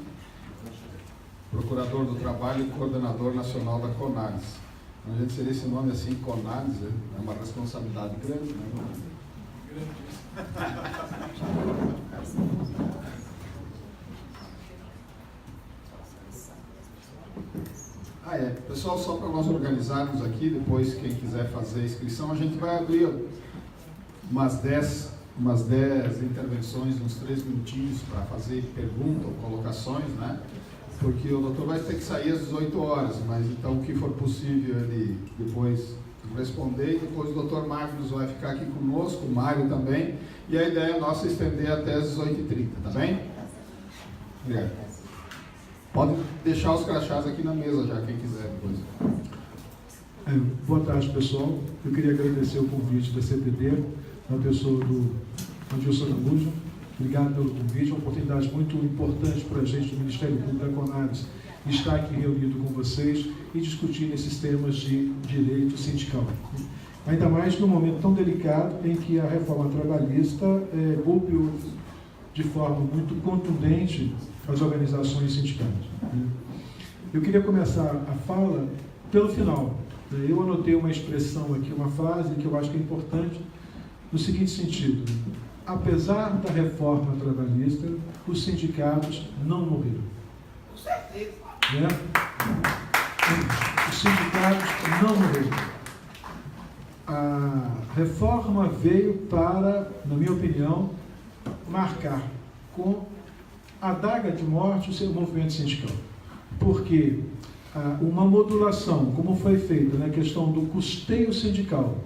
Procurador do Trabalho e Coordenador Nacional da CONADES. A gente seria esse nome assim, CONADES, é uma responsabilidade grande, né? Pessoal, só para nós organizarmos aqui, depois quem quiser fazer a inscrição, a gente vai abrir umas 10 intervenções, uns 3 minutinhos para fazer perguntas ou colocações, né? Porque o doutor vai ter que sair às 18 horas, mas então o que for possível ele depois responder, e depois o doutor Magnus vai ficar aqui conosco, o Mário também, e a ideia nossa é estender até às 18h30, tá bem? Obrigado. Pode deixar os crachás aqui na mesa já, quem quiser depois. Boa tarde, pessoal. Eu queria agradecer o convite da CTB, na pessoa do Adilson Araújo. Obrigado pelo convite, é uma oportunidade muito importante para a gente do Ministério Público da CONADES estar aqui reunido com vocês e discutir esses temas de direito sindical. Ainda mais num momento tão delicado em que a reforma trabalhista golpeou de forma muito contundente as organizações sindicais. Eu queria começar a fala pelo final. Eu anotei uma expressão aqui, uma frase que eu acho que é importante, no seguinte sentido: apesar da reforma trabalhista, os sindicatos não morreram. Com certeza. Os sindicatos não morreram. A reforma veio para, na minha opinião, marcar com a adaga de morte o seu movimento sindical. Porque uma modulação, como foi feita na questão do custeio sindical,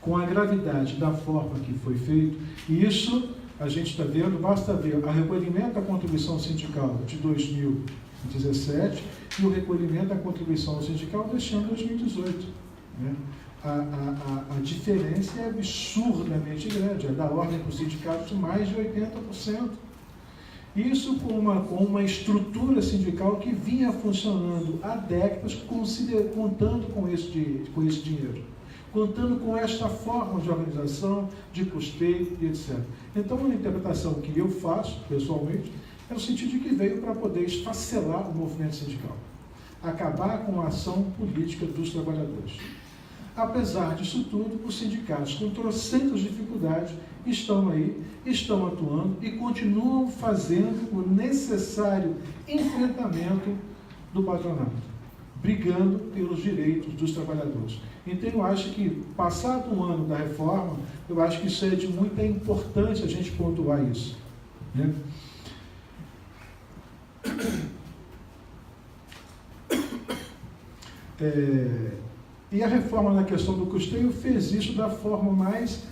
com a gravidade da forma que foi feito, e isso a gente está vendo, basta ver o recolhimento da contribuição sindical de 2017 e o recolhimento da contribuição sindical deste ano de 2018. Né? A diferença é absurdamente grande, é da ordem para os sindicatos de mais de 80%. Isso com uma estrutura sindical que vinha funcionando há décadas, contando com esse dinheiro, contando com esta forma de organização, de custeio e etc. Então, a interpretação que eu faço, pessoalmente, é no sentido de que veio para poder esfacelar o movimento sindical, acabar com a ação política dos trabalhadores. Apesar disso tudo, os sindicatos, com trocentas dificuldades, estão aí, estão atuando e continuam fazendo o necessário enfrentamento do patronato, brigando pelos direitos dos trabalhadores. Então, eu acho que, passado um ano da reforma, eu acho que isso é de muita importância a gente pontuar isso. Né? E a reforma na questão do custeio fez isso da forma mais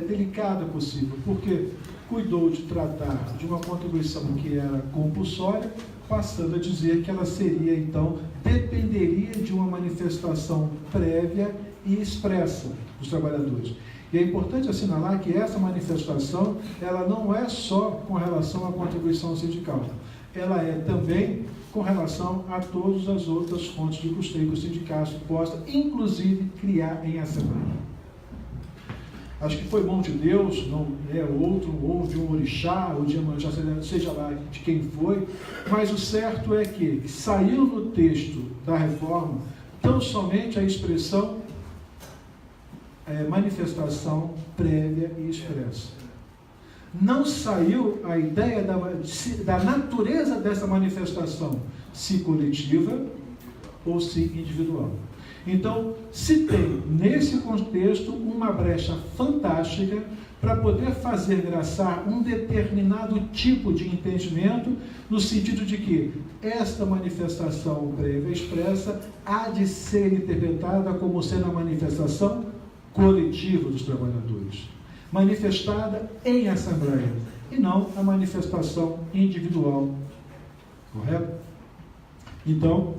delicada possível, porque cuidou de tratar de uma contribuição que era compulsória, passando a dizer que ela seria, então, dependeria de uma manifestação prévia e expressa dos trabalhadores. E é importante assinalar que essa manifestação, ela não é só com relação à contribuição sindical, ela é também com relação a todas as outras fontes de custeio que os sindicatos possam, inclusive, criar em assembleia. Acho que foi mão de Deus, não é outro, ou de um orixá, ou de Iemanjá, seja lá de quem foi, mas o certo é que saiu no texto da reforma tão somente a expressão manifestação prévia e expressa. Não saiu a ideia da natureza dessa manifestação, se coletiva ou se individual. Então, se tem, nesse contexto, uma brecha fantástica para poder fazer graçar um determinado tipo de entendimento, no sentido de que esta manifestação prévia expressa há de ser interpretada como sendo a manifestação coletiva dos trabalhadores, manifestada em assembleia, e não a manifestação individual. Correto? Então,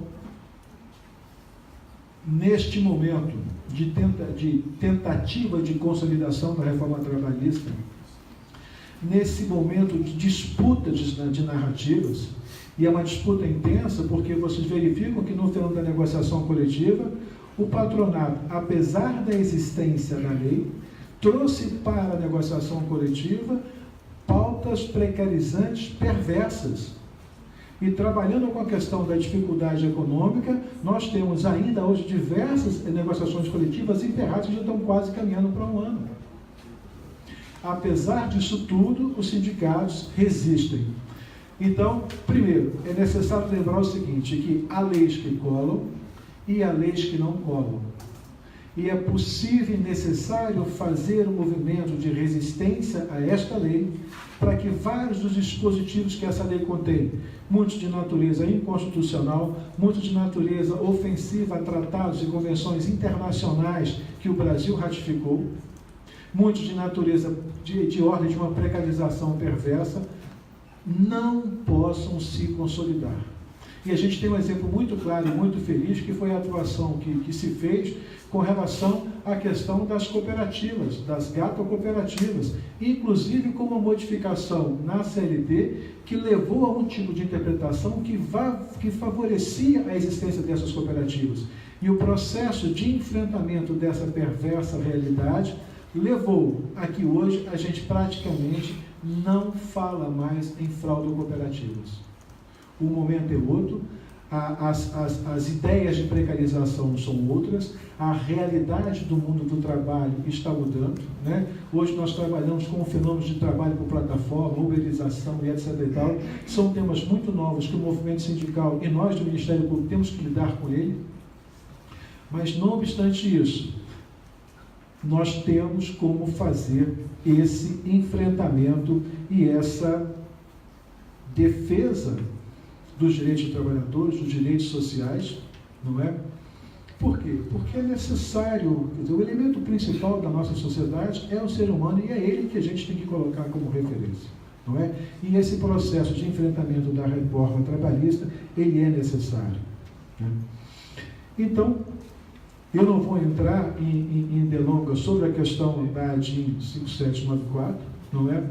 neste momento, de tentativa de consolidação da reforma trabalhista, nesse momento de disputa de narrativas, e é uma disputa intensa porque vocês verificam que no fenômeno da negociação coletiva, o patronato, apesar da existência da lei, trouxe para a negociação coletiva pautas precarizantes perversas. E trabalhando com a questão da dificuldade econômica, nós temos ainda hoje diversas negociações coletivas emperradas que já estão quase caminhando para um ano. Apesar disso tudo, os sindicatos resistem. Então, primeiro, é necessário lembrar o seguinte, que há leis que colam e há leis que não colam. E é possível e necessário fazer um movimento de resistência a esta lei para que vários dos dispositivos que essa lei contém, muitos de natureza inconstitucional, muitos de natureza ofensiva a tratados e convenções internacionais que o Brasil ratificou, muitos de natureza de ordem de uma precarização perversa, não possam se consolidar. E a gente tem um exemplo muito claro e muito feliz, que foi a atuação que se fez com relação à questão das cooperativas, das gato-cooperativas, inclusive com uma modificação na CLT que levou a um tipo de interpretação que favorecia a existência dessas cooperativas. E o processo de enfrentamento dessa perversa realidade levou a que hoje a gente praticamente não fala mais em fraude-cooperativas. O momento é outro, as ideias de precarização são outras, a realidade do mundo do trabalho está mudando, né? Hoje nós trabalhamos com fenômenos de trabalho por plataforma, uberização e etc. e tal. São temas muito novos que o movimento sindical e nós do Ministério Público temos que lidar com ele. Mas, não obstante isso, nós temos como fazer esse enfrentamento e essa defesa dos direitos dos trabalhadores, dos direitos sociais, não é? Por quê? Porque é necessário, quer dizer, o elemento principal da nossa sociedade é o ser humano e é ele que a gente tem que colocar como referência, não é? E esse processo de enfrentamento da reforma trabalhista, ele é necessário, né? Então, eu não vou entrar em delongas sobre a questão da ADIM 5794, não é?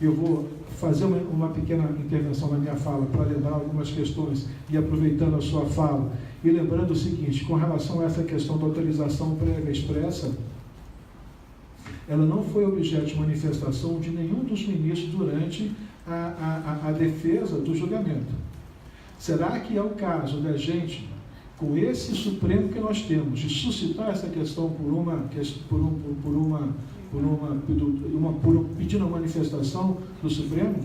Eu vou fazer uma pequena intervenção na minha fala para lembrar algumas questões e aproveitando a sua fala e lembrando o seguinte, com relação a essa questão da autorização prévia expressa, ela não foi objeto de manifestação de nenhum dos ministros durante a defesa do julgamento. Será que é o caso da gente, com esse Supremo que nós temos, de suscitar essa questão pedindo a manifestação do Supremo?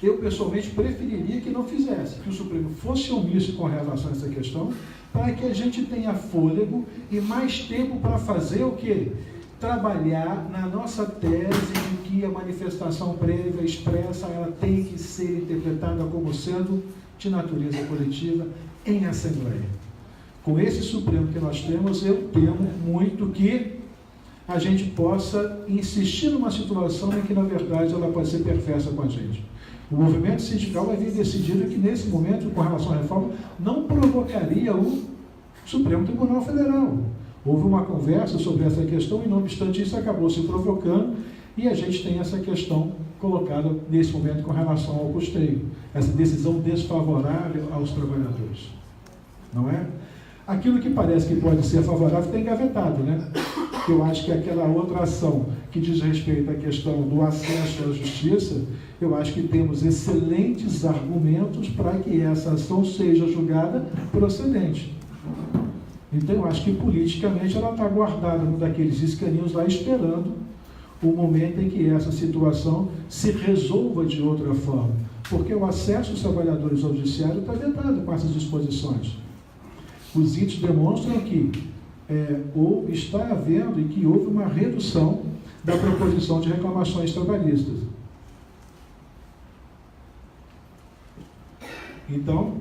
Eu, pessoalmente, preferiria que não fizesse, que o Supremo fosse omisso com relação a essa questão, para que a gente tenha fôlego e mais tempo para fazer o quê? Trabalhar na nossa tese de que a manifestação prévia expressa, ela tem que ser interpretada como sendo de natureza coletiva em Assembleia. Com esse Supremo que nós temos, eu temo muito que a gente possa insistir numa situação em que, na verdade, ela pode ser perversa com a gente. O movimento sindical havia decidido que, nesse momento, com relação à reforma, não provocaria o Supremo Tribunal Federal. Houve uma conversa sobre essa questão e, não obstante isso, acabou se provocando e a gente tem essa questão colocada, nesse momento, com relação ao custeio. Essa decisão desfavorável aos trabalhadores. Não é? Aquilo que parece que pode ser favorável está engavetado, né? Eu acho que aquela outra ação que diz respeito à questão do acesso à justiça, eu acho que temos excelentes argumentos para que essa ação seja julgada procedente. Então, eu acho que politicamente ela está guardada num daqueles escaninhos lá, esperando o momento em que essa situação se resolva de outra forma. Porque o acesso dos trabalhadores ao judiciário está vedado com essas disposições. Os índices demonstram que está havendo e que houve uma redução da proposição de reclamações trabalhistas. Então,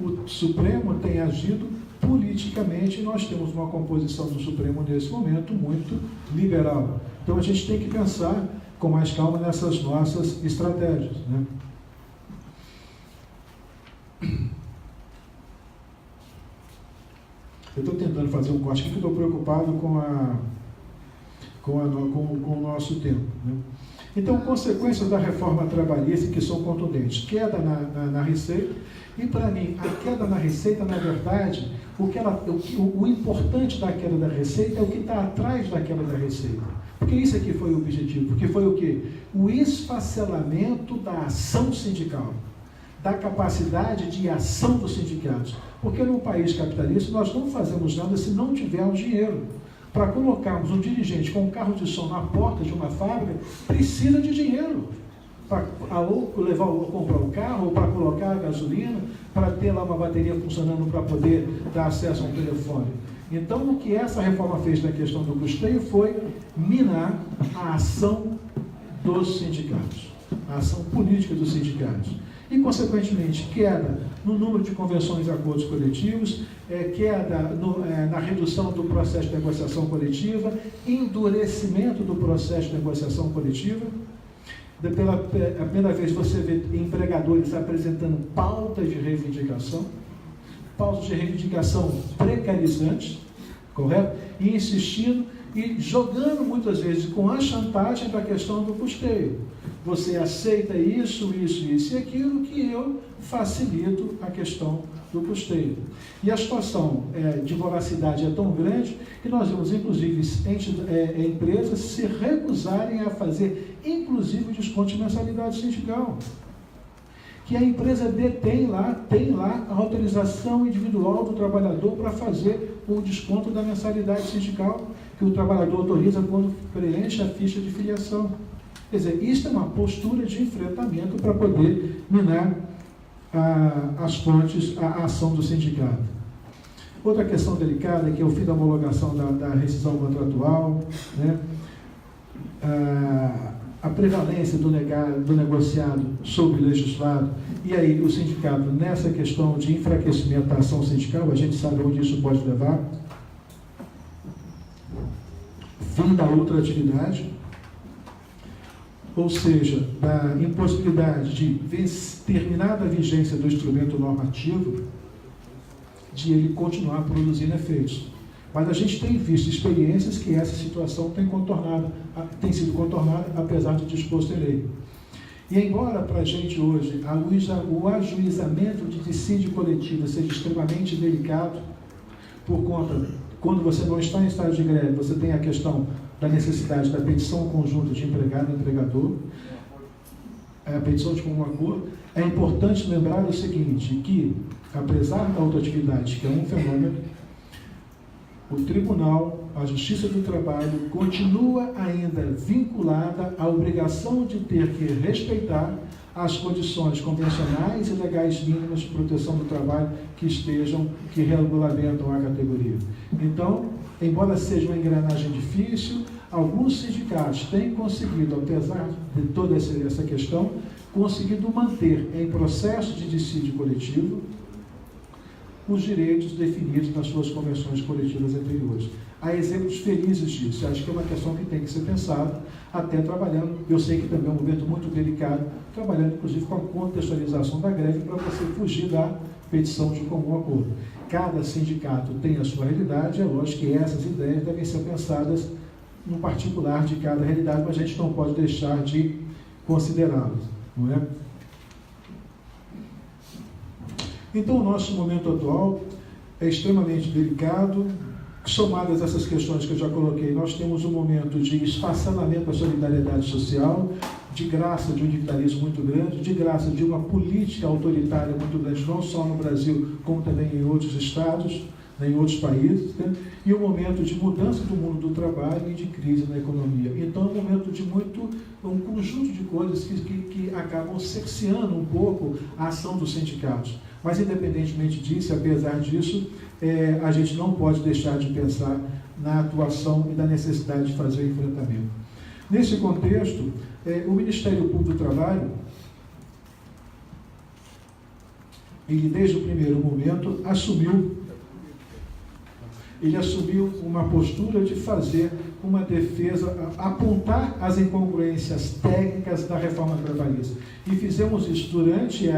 o Supremo tem agido politicamente e nós temos uma composição do Supremo nesse momento muito liberal. Então, a gente tem que pensar com mais calma nessas nossas estratégias, né? Eu estou tentando fazer um corte aqui, que estou preocupado com o nosso tempo, né? Então, consequências da reforma trabalhista que são contundentes. Queda na receita. E, para mim, a queda na receita, na verdade, o importante da queda da receita é o que está atrás da queda da receita. Porque isso aqui foi o objetivo. Porque foi o quê? O esfacelamento da ação sindical, da capacidade de ação dos sindicatos. Porque num país capitalista nós não fazemos nada se não tivermos dinheiro. Para colocarmos um dirigente com um carro de som na porta de uma fábrica, precisa de dinheiro. Para comprar o carro, ou para colocar a gasolina, para ter lá uma bateria funcionando para poder dar acesso a um telefone. Então, o que essa reforma fez na questão do custeio foi minar a ação dos sindicatos, a ação política dos sindicatos. E, consequentemente, queda no número de convenções e acordos coletivos, queda na redução do processo de negociação coletiva, endurecimento do processo de negociação coletiva. Pela primeira vez você vê empregadores apresentando pautas de reivindicação precarizantes, correto? E insistindo e jogando muitas vezes com a chantagem da questão do custeio. Você aceita isso e aquilo, que eu facilito a questão do custeio. E a situação de voracidade é tão grande que nós vemos, inclusive, empresas se recusarem a fazer, inclusive, desconto de mensalidade sindical. Que a empresa tem lá a autorização individual do trabalhador para fazer o desconto da mensalidade sindical, que o trabalhador autoriza quando preenche a ficha de filiação. Quer dizer, isso é uma postura de enfrentamento para poder minar as fontes, a ação do sindicato. Outra questão delicada, que é o fim da homologação da rescisão contratual, né? A prevalência do negociado sobre o legislado, e aí o sindicato, nessa questão de enfraquecimento da ação sindical, a gente sabe onde isso pode levar. Fim da outra atividade, ou seja, da impossibilidade de, terminada a vigência do instrumento normativo, de ele continuar produzindo efeitos. Mas a gente tem visto experiências que essa situação tem sido contornada, apesar de disposto em lei. E embora para a gente hoje o ajuizamento de dissídio coletivo seja extremamente delicado, por conta, quando você não está em estado de greve, você tem a questão da necessidade da petição conjunta de empregado e empregador, a petição de comum acordo. É importante lembrar o seguinte, que apesar da autoatividade, que é um fenômeno, o Tribunal, a Justiça do Trabalho, continua ainda vinculada à obrigação de ter que respeitar as condições convencionais e legais mínimas de proteção do trabalho que regulamentam a categoria. Então, embora seja uma engrenagem difícil, alguns sindicatos têm conseguido, apesar de toda essa questão, conseguido manter em processo de dissídio coletivo os direitos definidos nas suas convenções coletivas anteriores. Há exemplos felizes disso. Acho que é uma questão que tem que ser pensada, até trabalhando, eu sei que também é um momento muito delicado, trabalhando inclusive com a contextualização da greve para você fugir da petição de comum acordo. Cada sindicato tem a sua realidade, é lógico que essas ideias devem ser pensadas no particular de cada realidade, mas a gente não pode deixar de considerá-las, não é? Então, o nosso momento atual é extremamente delicado. Somadas essas questões que eu já coloquei, nós temos um momento de esfacelamento da solidariedade social, de graça de um individualismo muito grande, de graça de uma política autoritária muito grande, não só no Brasil, como também em outros estados, em outros países, né? E um momento de mudança do mundo do trabalho e de crise na economia. Então, é um momento de um conjunto de coisas que acabam cerceando um pouco a ação dos sindicatos. Mas, independentemente disso, apesar disso, a gente não pode deixar de pensar na atuação e da necessidade de fazer o enfrentamento. Nesse contexto, o Ministério Público do Trabalho, ele desde o primeiro momento assumiu uma postura de fazer uma defesa, apontar as incongruências técnicas da reforma trabalhista. E fizemos isso durante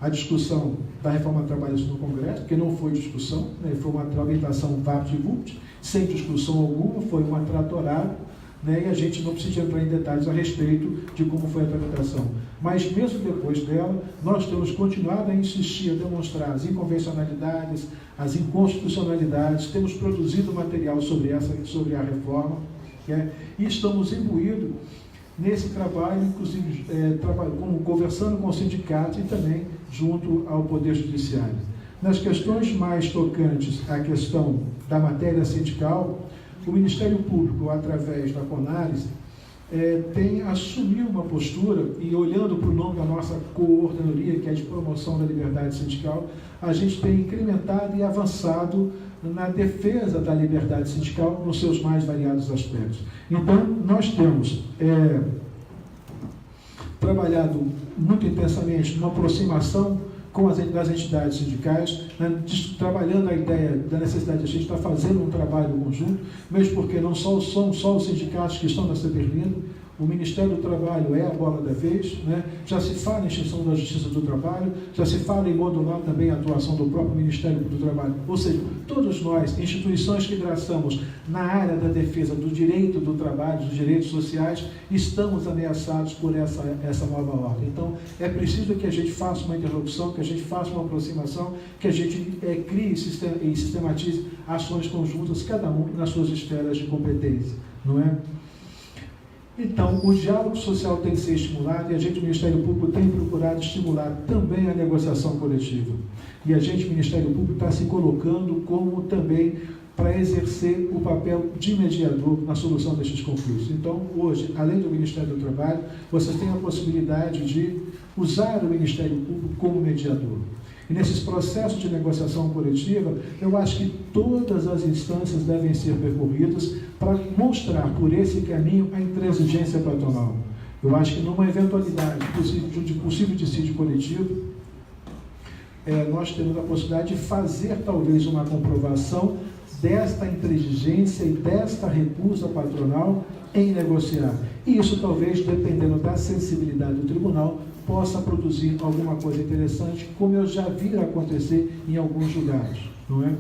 a discussão da reforma trabalhista no Congresso, que não foi discussão, né, foi uma tramitação vapt-vupt, sem discussão alguma, foi uma tratorada, né, e a gente não precisa entrar em detalhes a respeito de como foi a tramitação. Mas mesmo depois dela, nós temos continuado a insistir, a demonstrar as inconvencionalidades, as inconstitucionalidades, temos produzido material sobre a reforma, né, e estamos imbuídos nesse trabalho, inclusive conversando com o sindicato e também junto ao Poder Judiciário. Nas questões mais tocantes à questão da matéria sindical, o Ministério Público, através da CONARES, tem assumido uma postura, e olhando para o nome da nossa coordenadoria, que é de promoção da liberdade sindical, a gente tem incrementado e avançado na defesa da liberdade sindical nos seus mais variados aspectos. Então, nós temos trabalhado muito intensamente numa aproximação com das entidades sindicais, né, trabalhando a ideia da necessidade de a gente estar fazendo um trabalho conjunto, mesmo porque não são só os sindicatos que estão nessa berlinda. O Ministério do Trabalho é a bola da vez, né? Já se fala em extinção da Justiça do Trabalho, já se fala em modular também a atuação do próprio Ministério do Trabalho. Ou seja, todos nós, instituições que traçamos na área da defesa do direito do trabalho, dos direitos sociais, estamos ameaçados por essa nova ordem. Então, é preciso que a gente faça uma interlocução, que a gente faça uma aproximação, que a gente crie e sistematize ações conjuntas, cada um nas suas esferas de competência, não é? Então, o diálogo social tem que ser estimulado e a gente, o Ministério Público, tem procurado estimular também a negociação coletiva. E a gente, o Ministério Público, está se colocando como também para exercer o papel de mediador na solução destes conflitos. Então, hoje, além do Ministério do Trabalho, vocês têm a possibilidade de usar o Ministério Público como mediador. E nesses processos de negociação coletiva, eu acho que todas as instâncias devem ser percorridas para mostrar por esse caminho a intransigência patronal. Eu acho que numa eventualidade de possível dissídio coletivo, nós temos a possibilidade de fazer talvez uma comprovação desta intransigência e desta recusa patronal em negociar. E isso talvez, dependendo da sensibilidade do tribunal, possa produzir alguma coisa interessante, como eu já vi acontecer em alguns lugares, não é?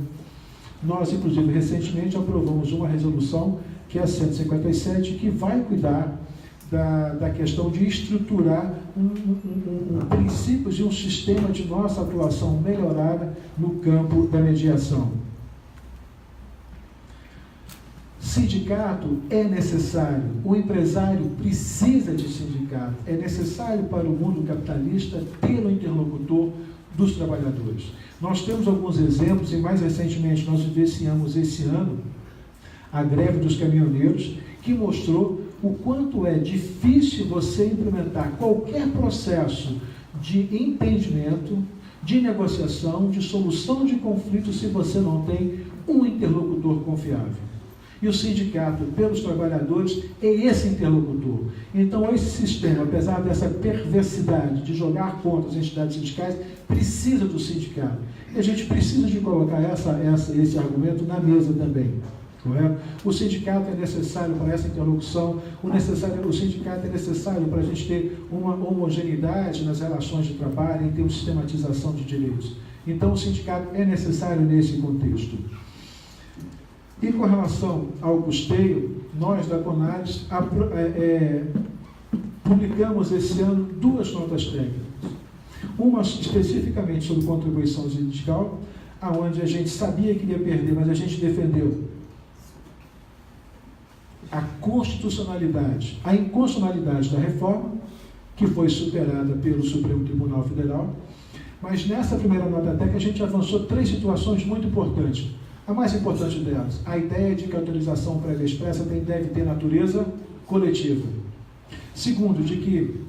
Nós, inclusive, recentemente aprovamos uma resolução, que é a 157, que vai cuidar da questão de estruturar princípios de um sistema de nossa atuação melhorada no campo da mediação. Sindicato é necessário, o empresário precisa de sindicato, é necessário para o mundo capitalista ter um interlocutor dos trabalhadores. Nós temos alguns exemplos, e mais recentemente nós vivenciamos esse ano a greve dos caminhoneiros, que mostrou o quanto é difícil você implementar qualquer processo de entendimento, de negociação, de solução de conflitos, se você não tem um interlocutor confiável. E o sindicato, pelos trabalhadores, é esse interlocutor. Então, esse sistema, apesar dessa perversidade de jogar contra as entidades sindicais, precisa do sindicato. E a gente precisa de colocar esse argumento na mesa também. Correto? O sindicato é necessário para essa interlocução, o sindicato é necessário para a gente ter uma homogeneidade nas relações de trabalho, em termos de sistematização de direitos. Então, o sindicato é necessário nesse contexto. E com relação ao custeio, nós da CONARES publicamos esse ano 2 notas técnicas. Uma especificamente sobre contribuição sindical, onde a gente sabia que ia perder, mas a gente defendeu a constitucionalidade, a inconstitucionalidade da reforma, que foi superada pelo Supremo Tribunal Federal. Mas nessa primeira nota técnica a gente avançou 3 situações muito importantes. A mais importante delas, a ideia de que a autorização prévia expressa deve ter natureza coletiva. Segundo, de que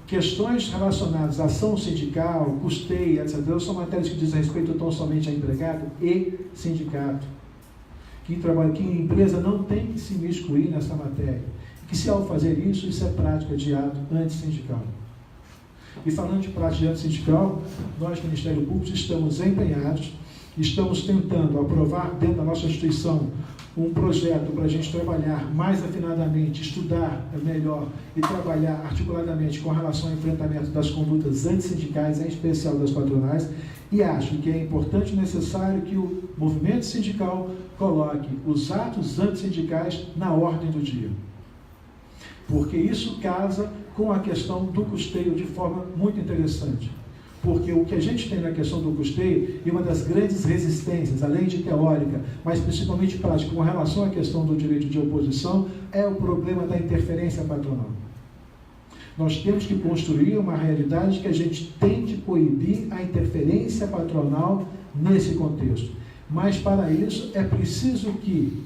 questões relacionadas à ação sindical, custeio, etc., são matérias que dizem respeito tão somente a empregado e sindicato. Que a empresa não tem que se imiscuir nessa matéria. Que se ao fazer isso, isso é prática de ato antissindical. E falando de prática de antissindical, nós, Ministério Público, estamos empenhados estamos tentando aprovar dentro da nossa instituição um projeto para a gente trabalhar mais afinadamente, estudar melhor e trabalhar articuladamente com relação ao enfrentamento das condutas antissindicais, em especial das patronais, e acho que é importante e necessário que o movimento sindical coloque os atos antissindicais na ordem do dia. Porque isso casa com a questão do custeio de forma muito interessante. Porque o que a gente tem na questão do custeio, e uma das grandes resistências, além de teórica, mas principalmente prática, com relação à questão do direito de oposição, é o problema da interferência patronal. Nós temos que construir uma realidade que a gente tem de coibir a interferência patronal nesse contexto. Mas, para isso, é preciso que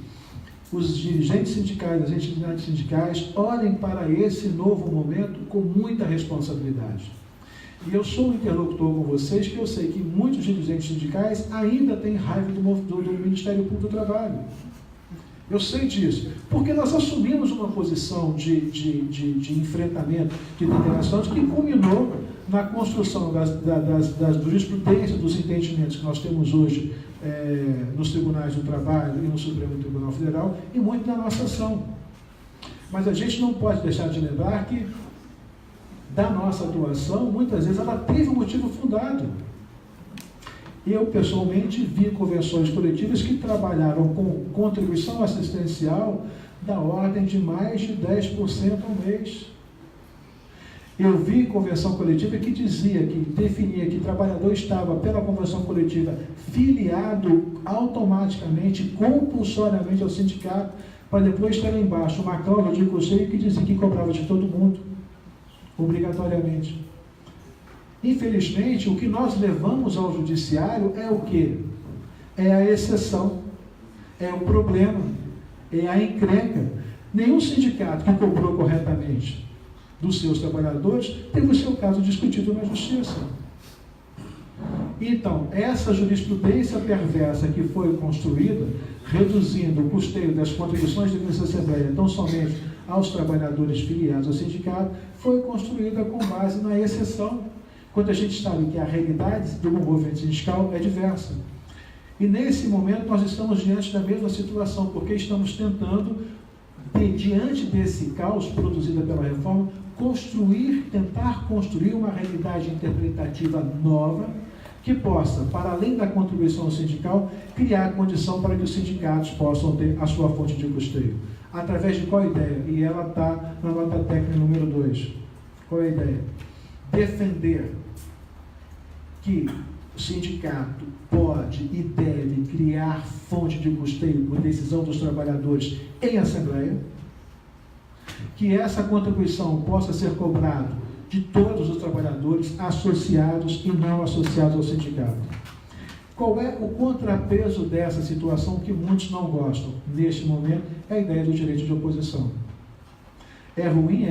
os dirigentes sindicais, as entidades sindicais, olhem para esse novo momento com muita responsabilidade. E eu sou um interlocutor com vocês, que eu sei que muitos dirigentes sindicais ainda têm raiva do Ministério Público do Trabalho. Eu sei disso, porque nós assumimos uma posição de enfrentamento, de determinação, que culminou na construção das jurisprudências, dos entendimentos que nós temos hoje nos tribunais do trabalho e no Supremo Tribunal Federal, e muito na nossa ação. Mas a gente não pode deixar de lembrar que da nossa atuação, muitas vezes ela teve um motivo fundado. Eu, pessoalmente, vi convenções coletivas que trabalharam com contribuição assistencial da ordem de mais de 10% ao mês. Eu vi convenção coletiva que dizia, que definia que o trabalhador estava, pela convenção coletiva, filiado automaticamente, compulsoriamente ao sindicato, para depois ter lá embaixo uma cláusula de custeio que dizia que cobrava de todo mundo, obrigatoriamente. Infelizmente, o que nós levamos ao judiciário é o quê? É a exceção, é o problema, é a encrenca. Nenhum sindicato que cobrou corretamente dos seus trabalhadores teve o seu caso discutido na justiça. Então, essa jurisprudência perversa que foi construída, reduzindo o custeio das contribuições de Ministra Assembleia tão somente aos trabalhadores filiados ao sindicato, foi construída com base na exceção, quando a gente sabe que a realidade do movimento sindical é diversa. E nesse momento nós estamos diante da mesma situação, porque estamos tentando, diante desse caos produzido pela reforma, tentar construir uma realidade interpretativa nova, que possa, para além da contribuição sindical, criar condição para que os sindicatos possam ter a sua fonte de custeio. Através de qual ideia? E ela está na nota técnica número 2. Qual é a ideia? Defender que o sindicato pode e deve criar fonte de custeio por decisão dos trabalhadores em assembleia, que essa contribuição possa ser cobrada de todos os trabalhadores associados e não associados ao sindicato. Qual é o contrapeso dessa situação que muitos não gostam? Neste momento, é a ideia do direito de oposição. É ruim?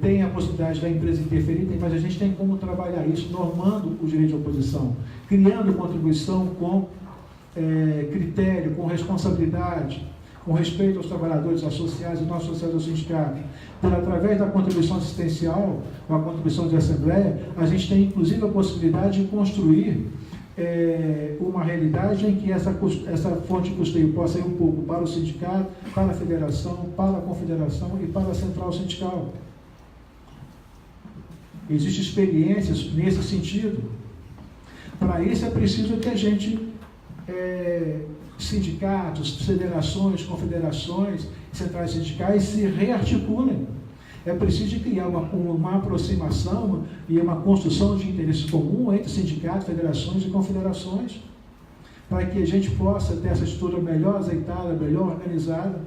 Tem a possibilidade da empresa interferir, mas a gente tem como trabalhar isso, normando o direito de oposição, criando contribuição com critério, com responsabilidade, com respeito aos trabalhadores associados e não associados ao sindicato. Então, através da contribuição assistencial, ou a contribuição de assembleia, a gente tem inclusive a possibilidade de construir uma realidade em que essa fonte de custeio possa ir um pouco para o sindicato, para a federação, para a confederação e para a central sindical. Existem experiências nesse sentido. Para isso é preciso que a gente, sindicatos, federações, confederações, centrais sindicais se rearticulem. É preciso criar uma aproximação e uma construção de interesse comum entre sindicatos, federações e confederações, para que a gente possa ter essa estrutura melhor azeitada, melhor organizada.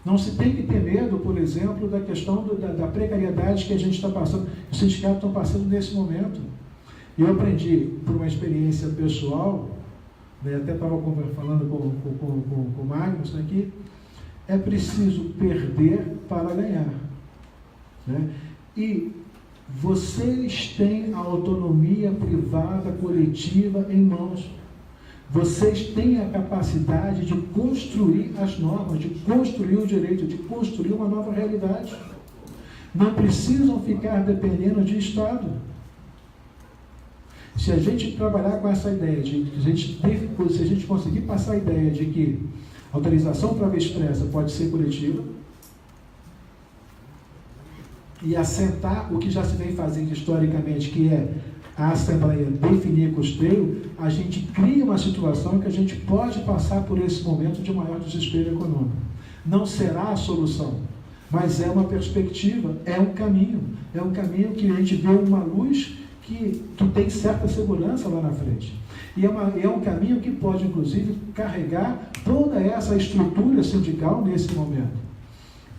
Não se tem que ter medo, por exemplo, da questão da precariedade que a gente está passando, os sindicatos estão passando nesse momento. Eu aprendi, por uma experiência pessoal, até estava falando com o Magnus aqui, é preciso perder para ganhar. E vocês têm a autonomia privada, coletiva em mãos. Vocês têm a capacidade de construir as normas, de construir o direito, de construir uma nova realidade. Não precisam ficar dependendo de Estado. Se a gente trabalhar com essa ideia, se a gente conseguir passar a ideia de que a autorização para via expressa pode ser coletiva, e assentar o que já se vem fazendo historicamente, que é a Assembleia definir custeio, a gente cria uma situação que a gente pode passar por esse momento de maior desespero econômico. Não será a solução, mas é uma perspectiva, é um caminho que a gente vê uma luz que tem certa segurança lá na frente. E é um caminho que pode, inclusive, carregar toda essa estrutura sindical nesse momento.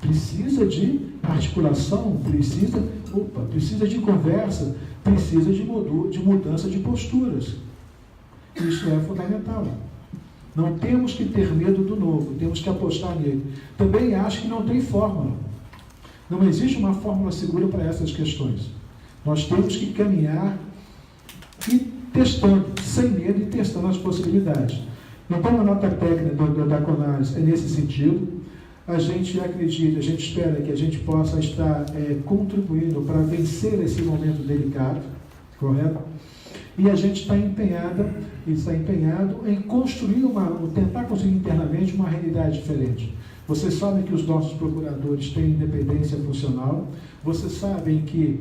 Precisa de articulação, precisa de conversa, precisa de mudança de posturas. Isso é fundamental. Não temos que ter medo do novo, temos que apostar nele. Também acho que não tem fórmula. Não existe uma fórmula segura para essas questões. Nós temos que caminhar e testando, sem medo, e testando as possibilidades. Então, a nota técnica da CONAS é nesse sentido. A gente acredita, a gente espera que a gente possa estar contribuindo para vencer esse momento delicado, correto? E a gente está empenhado em tentar construir internamente uma realidade diferente. Vocês sabem que os nossos procuradores têm independência funcional, vocês sabem que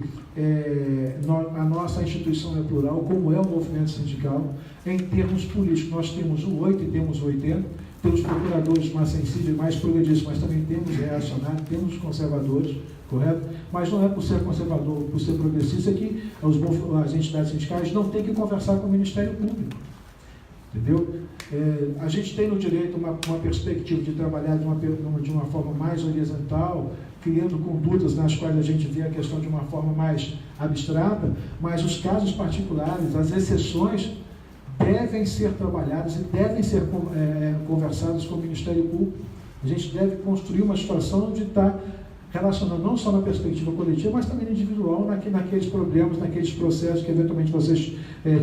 a nossa instituição é plural, como é o movimento sindical. Em termos políticos, nós temos o 8 e temos o 80, temos procuradores mais sensíveis, mais progressistas, mas também temos reacionários, temos conservadores, correto? Mas não é por ser conservador, por ser progressista, que as entidades sindicais não têm que conversar com o Ministério Público. Entendeu? A gente tem no direito uma perspectiva de trabalhar de uma forma mais horizontal, criando condutas nas quais a gente vê a questão de uma forma mais abstrata, mas os casos particulares, as exceções, devem ser trabalhados e devem ser conversados com o Ministério Público. A gente deve construir uma situação de estar relacionando não só na perspectiva coletiva, mas também individual naqueles problemas, naqueles processos que eventualmente vocês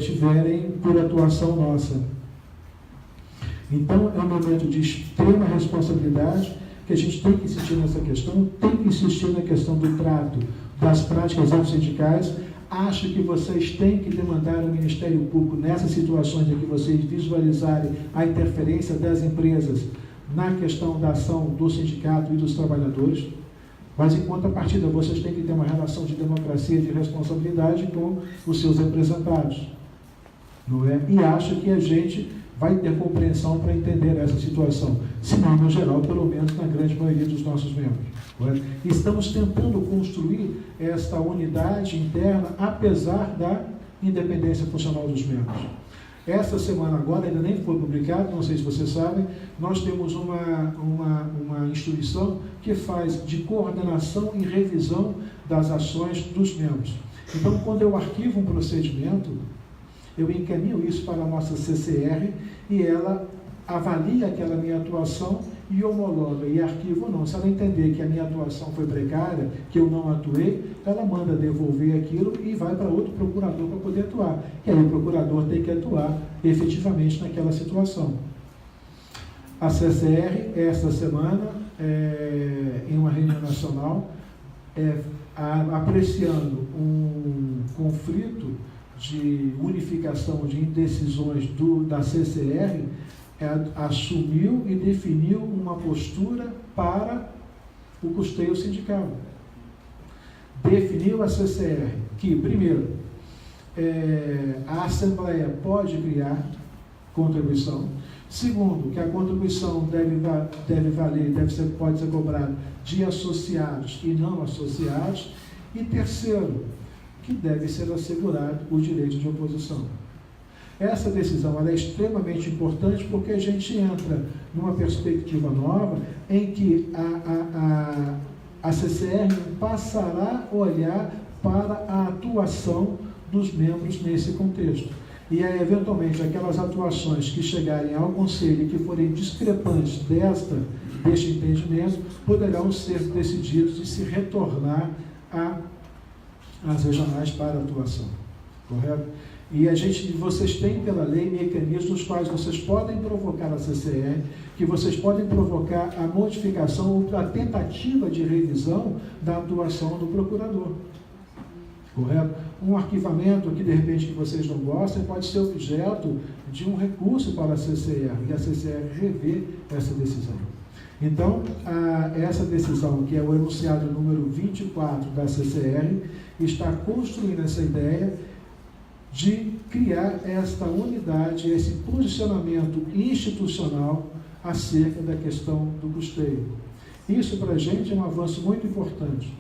tiverem por atuação nossa. Então, é um momento de extrema responsabilidade que a gente tem que insistir nessa questão, tem que insistir na questão do trato das práticas antissindicais. Acho que vocês têm que demandar ao Ministério Público, nessas situações em que vocês visualizarem a interferência das empresas na questão da ação do sindicato e dos trabalhadores, mas em contrapartida vocês têm que ter uma relação de democracia e de responsabilidade com os seus representados. Não é? E acho que a gente vai ter compreensão para entender essa situação, se não no geral, pelo menos na grande maioria dos nossos membros. Correto? Estamos tentando construir esta unidade interna, apesar da independência funcional dos membros. Essa semana agora, ainda nem foi publicado, não sei se vocês sabem, nós temos uma instituição que faz de coordenação e revisão das ações dos membros. Então, quando eu arquivo um procedimento, eu encaminho isso para a nossa CCR e ela avalia aquela minha atuação e homologa e arquiva ou não. Se ela entender que a minha atuação foi precária, que eu não atuei, ela manda devolver aquilo e vai para outro procurador para poder atuar. E aí o procurador tem que atuar efetivamente naquela situação. A CCR, esta semana, em uma reunião nacional, apreciando um conflito de unificação de indecisões da CCR, assumiu e definiu uma postura para o custeio sindical. Definiu a CCR que, primeiro, a Assembleia pode criar contribuição. Segundo, que a contribuição pode ser cobrada de associados e não associados. E terceiro, que deve ser assegurado o direito de oposição. Essa decisão ela é extremamente importante porque a gente entra numa perspectiva nova em que a CCR passará a olhar para a atuação dos membros nesse contexto. E aí, eventualmente, aquelas atuações que chegarem ao Conselho e que forem discrepantes deste entendimento, poderão ser decididos de se retornar às regionais para atuação. Correto? E vocês têm pela lei mecanismos nos quais vocês podem provocar a CCR, que vocês podem provocar a modificação ou a tentativa de revisão da atuação do procurador. correto? Um arquivamento que, de repente, que vocês não gostem, pode ser objeto de um recurso para a CCR, e a CCR rever essa decisão. Então, essa decisão, que é o enunciado número 24 da CCR, está construindo essa ideia de criar esta unidade, esse posicionamento institucional acerca da questão do custeio. Isso, para a gente, é um avanço muito importante.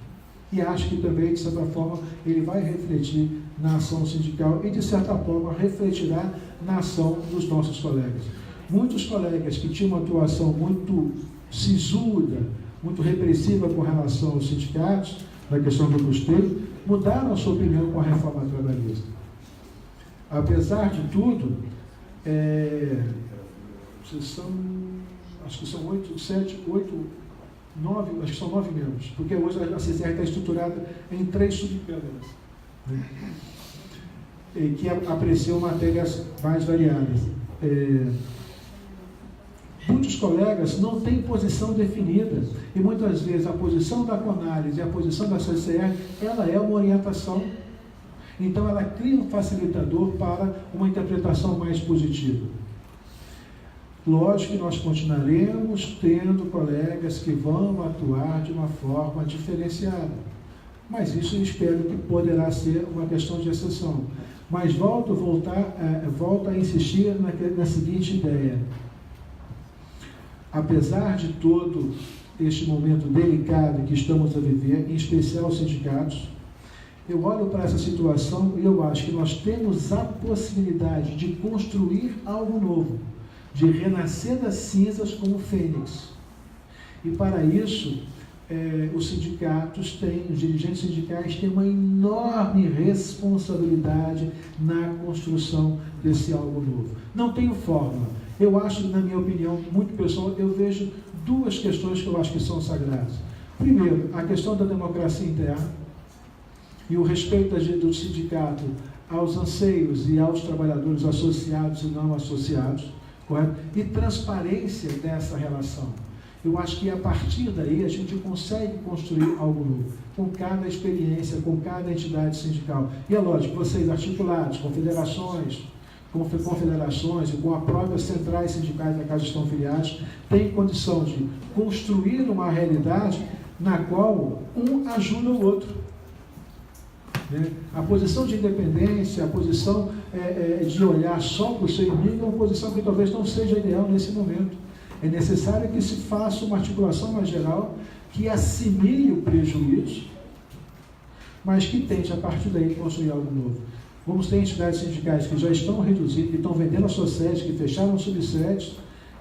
E acho que também, de certa forma, ele vai refletir na ação sindical e, de certa forma, refletirá na ação dos nossos colegas. Muitos colegas que tinham uma atuação muito sisuda, muito repressiva com relação aos sindicatos, na questão do custeio, mudaram a sua opinião com a reforma trabalhista. Apesar de tudo, acho que são 8, 7, 8, 9, acho que são 9 membros, porque hoje a CCR está estruturada em 3 subcâmaras, né, que apreciam matérias mais variadas. Muitos colegas não têm posição definida, e muitas vezes a posição da CONALES e a posição da CCR, ela é uma orientação. Então ela cria um facilitador para uma interpretação mais positiva. Lógico que nós continuaremos tendo colegas que vão atuar de uma forma diferenciada, mas isso eu espero que poderá ser uma questão de exceção. Mas volto a insistir na seguinte ideia. Apesar de todo este momento delicado que estamos a viver, em especial os sindicatos, eu olho para essa situação e eu acho que nós temos a possibilidade de construir algo novo, de renascer das cinzas como fênix. E para isso, os sindicatos os dirigentes sindicais têm uma enorme responsabilidade na construção desse algo novo. Não tenho fórmula. Eu acho, na minha opinião, muito pessoal, eu vejo 2 questões que eu acho que são sagradas. Primeiro, a questão da democracia interna e o respeito do sindicato aos anseios e aos trabalhadores associados e não associados, correto? E transparência dessa relação. Eu acho que a partir daí a gente consegue construir algo novo, com cada experiência, com cada entidade sindical. E é lógico, vocês articulados, confederações e com as próprias centrais sindicais da quais estão filiados, têm condição de construir uma realidade na qual um ajuda o outro. A posição de independência, a posição de olhar só para o seu inimigo é uma posição que talvez não seja ideal nesse momento. É necessário que se faça uma articulação mais geral, que assimile o prejuízo, mas que tente, a partir daí, construir algo novo. Vamos ter entidades sindicais que já estão reduzindo, que estão vendendo as suas sedes, que fecharam subsedes,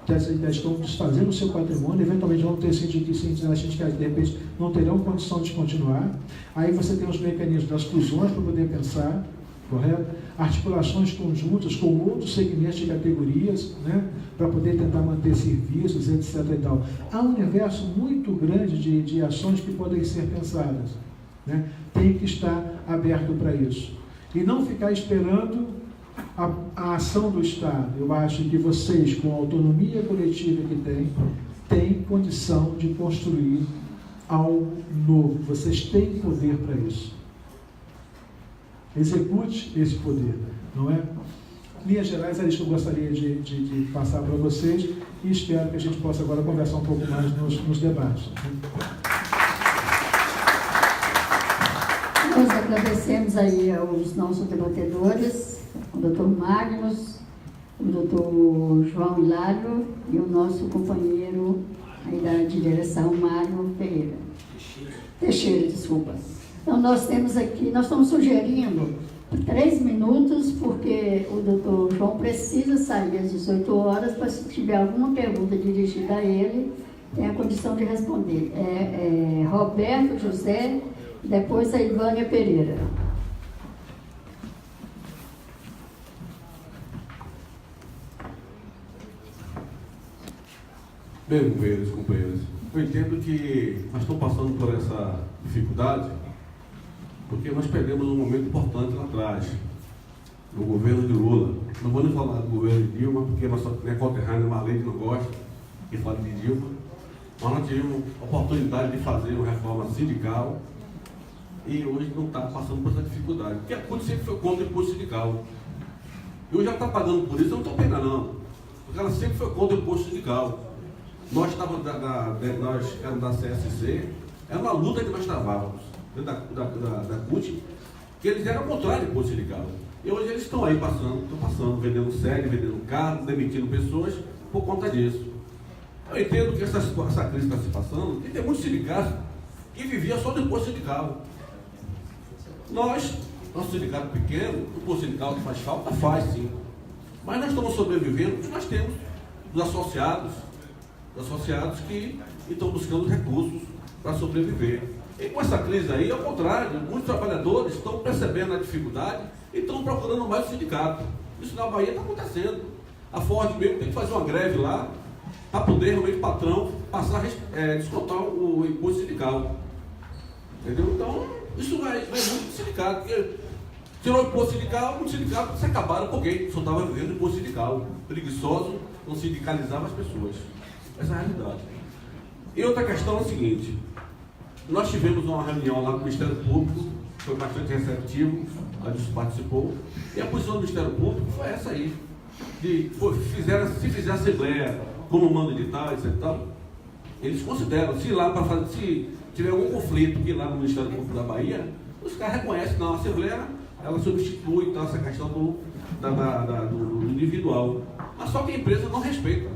que estão desfazendo o seu patrimônio, eventualmente vão ter entidades sindicais que, de repente, não terão condição de continuar. Aí você tem os mecanismos das fusões para poder pensar, correto? Articulações conjuntas com outros segmentos de categorias, né? Para poder tentar manter serviços, etc. e tal. Há um universo muito grande de ações que podem ser pensadas, né? Tem que estar aberto para isso. E não ficar esperando a ação do Estado. Eu acho que vocês, com a autonomia coletiva que têm condição de construir algo novo. Vocês têm poder para isso. Execute esse poder, não é? Linhas gerais, é isso que eu gostaria de passar para vocês e espero que a gente possa agora conversar um pouco mais nos debates. Nós agradecemos aí aos nossos debatedores, o Dr. Magnus, o Dr. João Hilário e o nosso companheiro aí da direção, Mário Teixeira, desculpa. Então nós temos aqui, nós estamos sugerindo 3 minutos, porque o Dr. João precisa sair às 18 horas, para se tiver alguma pergunta dirigida a ele, tem a condição de responder. Roberto José, depois a Ivânia Pereira. Bem, companheiros, eu entendo que nós estamos passando por essa dificuldade porque nós perdemos um momento importante lá atrás, no governo de Lula. Não vou nem falar do governo de Dilma, porque nós é conterrâneo, uma lei que não gosta, que fala de Dilma, mas nós tivemos a oportunidade de fazer uma reforma sindical e hoje não está passando por essa dificuldade. Porque a CUT sempre foi contra o imposto sindical. E hoje ela está pagando por isso, eu não estou pena não. Porque ela sempre foi contra o imposto sindical. Nós estávamos nós éramos da CSC, era uma luta que nós travávamos dentro da CUT, que eles eram contrários ao imposto sindical. E hoje eles estão aí passando, vendendo sede, vendendo carro, demitindo pessoas por conta disso. Eu entendo que essa crise está se passando, e tem muitos sindicatos que viviam só do imposto sindical. Nosso sindicato pequeno, o imposto sindical que faz falta, faz sim. Mas nós estamos sobrevivendo porque nós temos os associados que estão buscando recursos para sobreviver. E com essa crise aí, ao contrário, muitos trabalhadores estão percebendo a dificuldade e estão procurando mais o sindicato. Isso na Bahia está acontecendo. A Ford mesmo tem que fazer uma greve lá para poder realmente o patrão passar a descontar o imposto sindical. Entendeu? Então, isso vai muito do sindicato. Porque tirou o imposto sindical, muitos sindicatos se acabaram porque só estava vivendo o imposto sindical. Preguiçoso, não sindicalizava as pessoas. Essa é a realidade. E outra questão é a seguinte: nós tivemos uma reunião lá com o Ministério Público, foi bastante receptivo, a gente participou, e a posição do Ministério Público foi essa aí, se fizer assembleia como mando edital, etc. Eles consideram, se tiver algum conflito que lá no Ministério Público da Bahia, os caras reconhecem que na assembleia ela substitui então, essa questão do individual. Mas só que a empresa não respeita.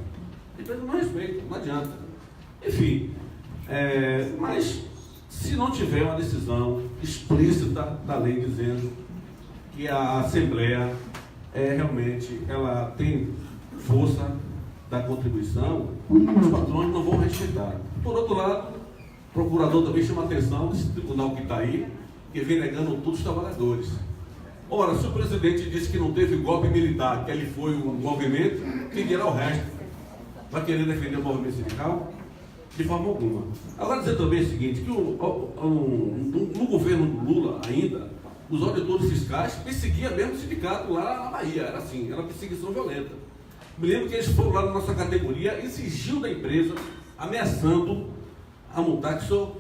Não adianta. Enfim, mas se não tiver uma decisão explícita da lei dizendo que a Assembleia realmente ela tem força da contribuição, os patrões não vão respeitar. Por outro lado, o procurador também chama a atenção desse tribunal que está aí, que vem negando tudo os trabalhadores. Ora, se o presidente disse que não teve golpe militar, que ele foi um movimento, quem dirá o resto? Vai querer defender o movimento sindical? De forma alguma. Agora dizer também o seguinte, que no governo do Lula ainda, os auditores fiscais perseguiam mesmo o sindicato lá na Bahia. Era assim, era perseguição violenta. Me lembro que eles foram lá na nossa categoria, exigiu da empresa, ameaçando a multar que só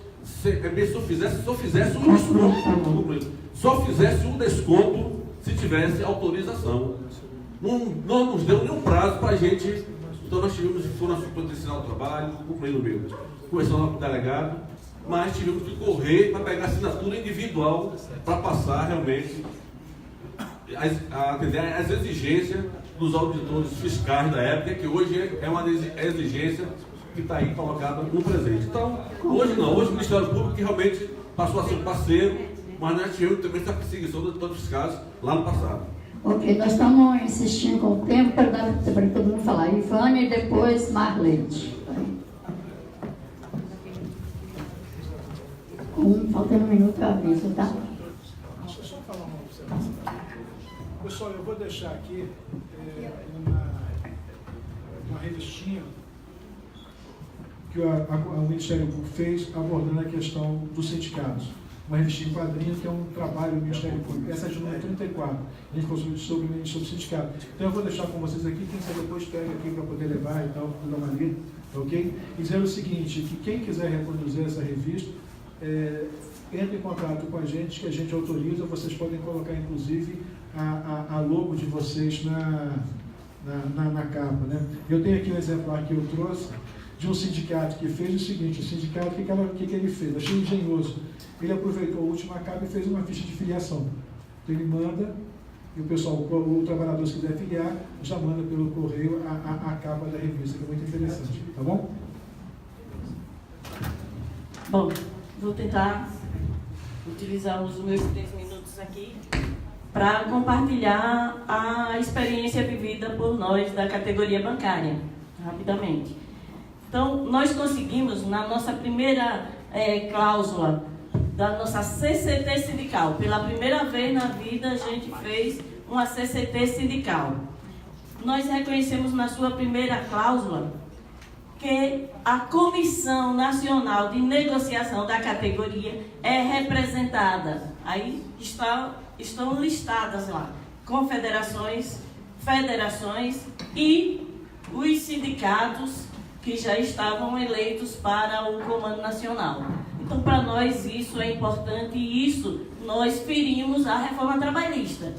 fizesse um desconto se tivesse autorização. Não nos deu nenhum prazo para a gente. Então nós fomos na Superintendência do Trabalho, cumprindo mesmo, conversando com o delegado, mas tivemos que correr para pegar assinatura individual para passar realmente a atender às exigências dos auditores fiscais da época, que hoje é uma exigência que está aí colocada no presente. Então, hoje não, hoje o Ministério Público que realmente passou a ser parceiro, mas nós tivemos também essa perseguição dos auditores fiscais lá no passado. Ok, nós estamos insistindo com o tempo para todo mundo falar. Ivane e depois Marlete. Faltando um minuto para aviso, tá? Deixa eu só falar uma observação. Pessoal, eu vou deixar aqui uma revistinha que o Ministério Público fez abordando a questão dos sindicatos. Uma revistinha em quadrinho que é um trabalho do Ministério Público. Essa é de número 34. A gente falou sobre o sindicato. Então eu vou deixar com vocês aqui, quem quiser depois pega aqui para poder levar e tal, dar uma lida, ok? E dizer o seguinte, que quem quiser reproduzir essa revista, entre em contato com a gente, que a gente autoriza, vocês podem colocar inclusive a logo de vocês na capa, né? Eu tenho aqui um exemplar que eu trouxe de um sindicato que fez o seguinte, o sindicato, o que ele fez? Achei engenhoso. Ele aproveitou a última capa e fez uma ficha de filiação. Então ele manda, e o pessoal, o trabalhador se quiser filiar, já manda pelo correio a capa da revista, que é muito interessante, tá bom? Bom, vou tentar utilizar os meus 3 minutos aqui para compartilhar a experiência vivida por nós da categoria bancária, rapidamente. Então, nós conseguimos, na nossa primeira cláusula da nossa CCT sindical, pela primeira vez na vida a gente fez uma CCT sindical. Nós reconhecemos na sua primeira cláusula que a Comissão Nacional de Negociação da categoria é representada, aí estão listadas lá, confederações, federações e os sindicatos que já estavam eleitos para o Comando Nacional. Então, para nós, isso é importante e isso nós ferimos a reforma trabalhista,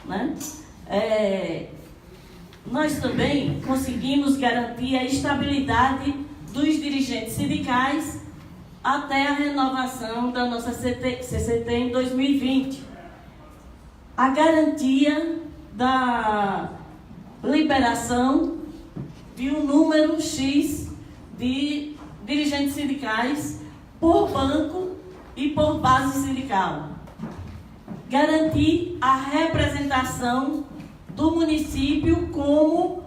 né? Nós também conseguimos garantir a estabilidade dos dirigentes sindicais até a renovação da nossa CCT em 2020. A garantia da liberação de um número X de dirigentes sindicais por banco e por base sindical. Garantir a representação do município como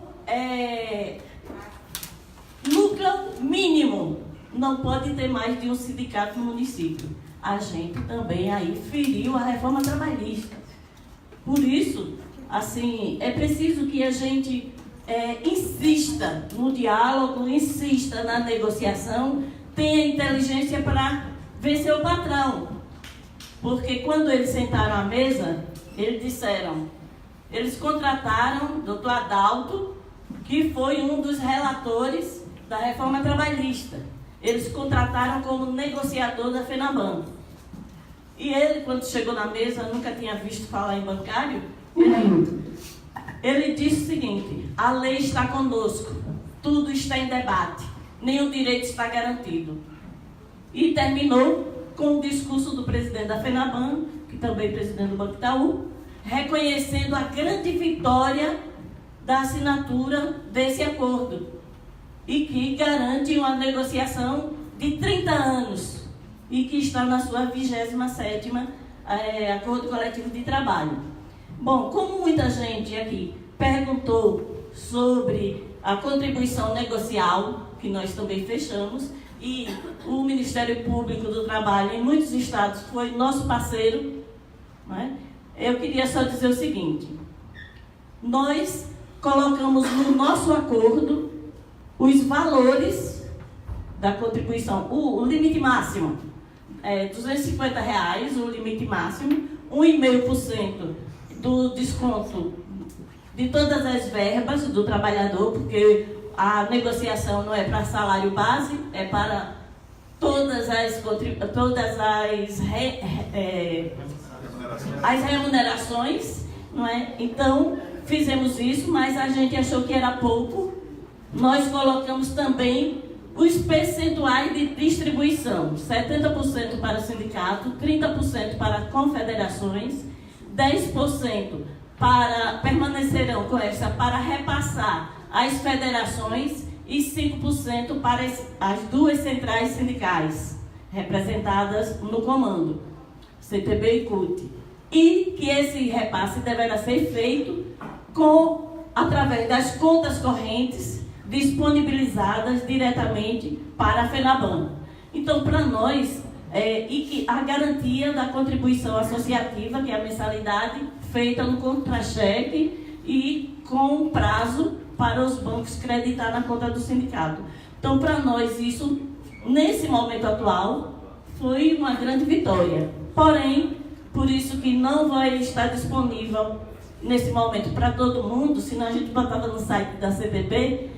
núcleo mínimo. Não pode ter mais de um sindicato no município. A gente também aí feriu a reforma trabalhista. Por isso, assim, é preciso que a gente insista no diálogo, insista na negociação, tenha inteligência para vencer o patrão. Porque quando eles sentaram à mesa, eles disseram, eles contrataram o doutor Adalto, que foi um dos relatores da reforma trabalhista. Eles contrataram como negociador da FENABAN. E ele, quando chegou na mesa, nunca tinha visto falar em bancário, ele disse o seguinte: a lei está conosco, tudo está em debate, nenhum direito está garantido. E terminou com o discurso do presidente da FENABAN, que também é presidente do Banco Itaú, reconhecendo a grande vitória da assinatura desse acordo e que garante uma negociação de 30 anos e que está na sua 27ª Acordo Coletivo de Trabalho. Bom, como muita gente aqui perguntou sobre a contribuição negocial, que nós também fechamos, e o Ministério Público do Trabalho em muitos estados foi nosso parceiro, né? Eu queria só dizer o seguinte: nós colocamos no nosso acordo os valores da contribuição, o limite máximo é R$250, o limite máximo, 1,5% do desconto de todas as verbas do trabalhador, porque a negociação não é para salário base, é para todas as remunerações, não é? Então, fizemos isso, mas a gente achou que era pouco. Nós colocamos também os percentuais de distribuição, 70% para o sindicato, 30% para confederações, 10% permanecerão com essa para repassar às federações e 5% para as duas centrais sindicais representadas no comando, CTB e CUT. E que esse repasse deverá ser feito através das contas correntes disponibilizadas diretamente para a FENABAN. Então, para nós, e que a garantia da contribuição associativa, que é a mensalidade feita no contra-cheque e com prazo para os bancos creditar na conta do sindicato. Então, para nós, isso, nesse momento atual, foi uma grande vitória. Porém, por isso que não vai estar disponível nesse momento para todo mundo, senão a gente botava no site da CTB,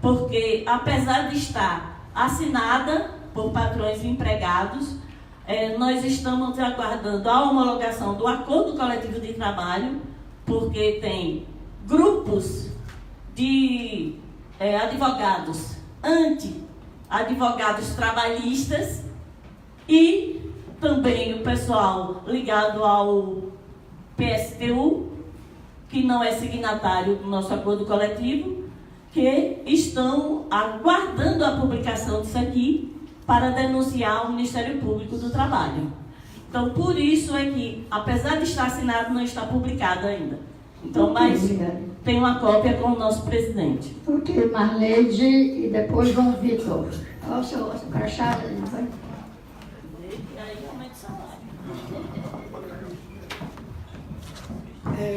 porque apesar de estar assinada por patrões e empregados, nós estamos aguardando a homologação do Acordo Coletivo de Trabalho, porque tem grupos de advogados anti-advogados trabalhistas e também o pessoal ligado ao PSTU, que não é signatário do nosso acordo coletivo, que estão aguardando a publicação disso aqui para denunciar o Ministério Público do Trabalho. Então, por isso é que, apesar de estar assinado, não está publicado ainda. Então, mas tem uma cópia com o nosso presidente. Ok, Marleide e depois João Vitor. Olha o seu crachá, não foi?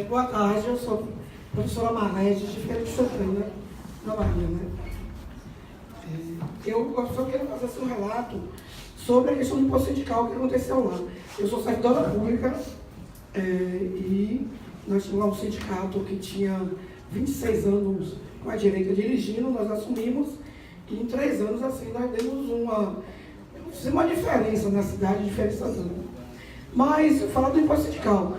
Boa tarde, eu sou a professora Marleide de Feira de Santana, na Bahia, né? Eu só quero fazer um relato sobre a questão do imposto sindical que aconteceu lá. Eu sou servidora pública e nós tínhamos lá um sindicato que tinha 26 anos com a direita dirigindo, nós assumimos e em 3 anos assim nós demos fizemos uma diferença na cidade, diferença toda. Mas, falar do imposto sindical,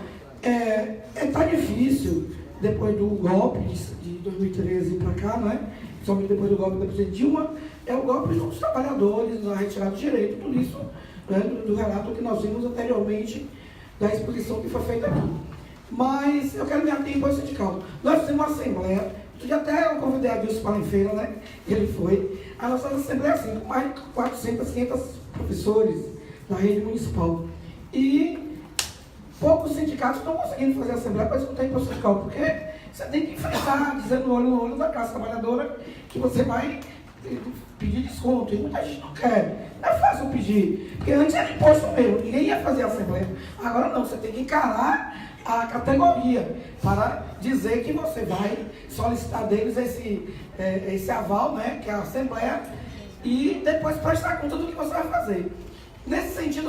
tá difícil, depois do golpe de 2013 para cá, né? Somente depois do golpe da presidente Dilma, é o golpe dos trabalhadores, a retirada de direito, tudo isso, né, do relato que nós vimos anteriormente, da exposição que foi feita aqui. Mas eu quero me ater em imposto sindical. Nós fizemos uma assembleia, até eu convidei a Dilson para em feira, né? Ele foi. A nossa assembleia assim, com mais de 400, 500 professores da rede municipal. E poucos sindicatos estão conseguindo fazer a assembleia para discutir imposto sindical, porque você tem que enfrentar, dizendo olho no olho da classe trabalhadora que você vai pedir desconto. E muita gente não quer. Não é fácil pedir, porque antes era imposto mesmo, ninguém ia fazer a assembleia. Agora não, você tem que encarar a categoria para dizer que você vai solicitar deles esse aval, né, que é a assembleia, e depois prestar conta do que você vai fazer. Nesse sentido,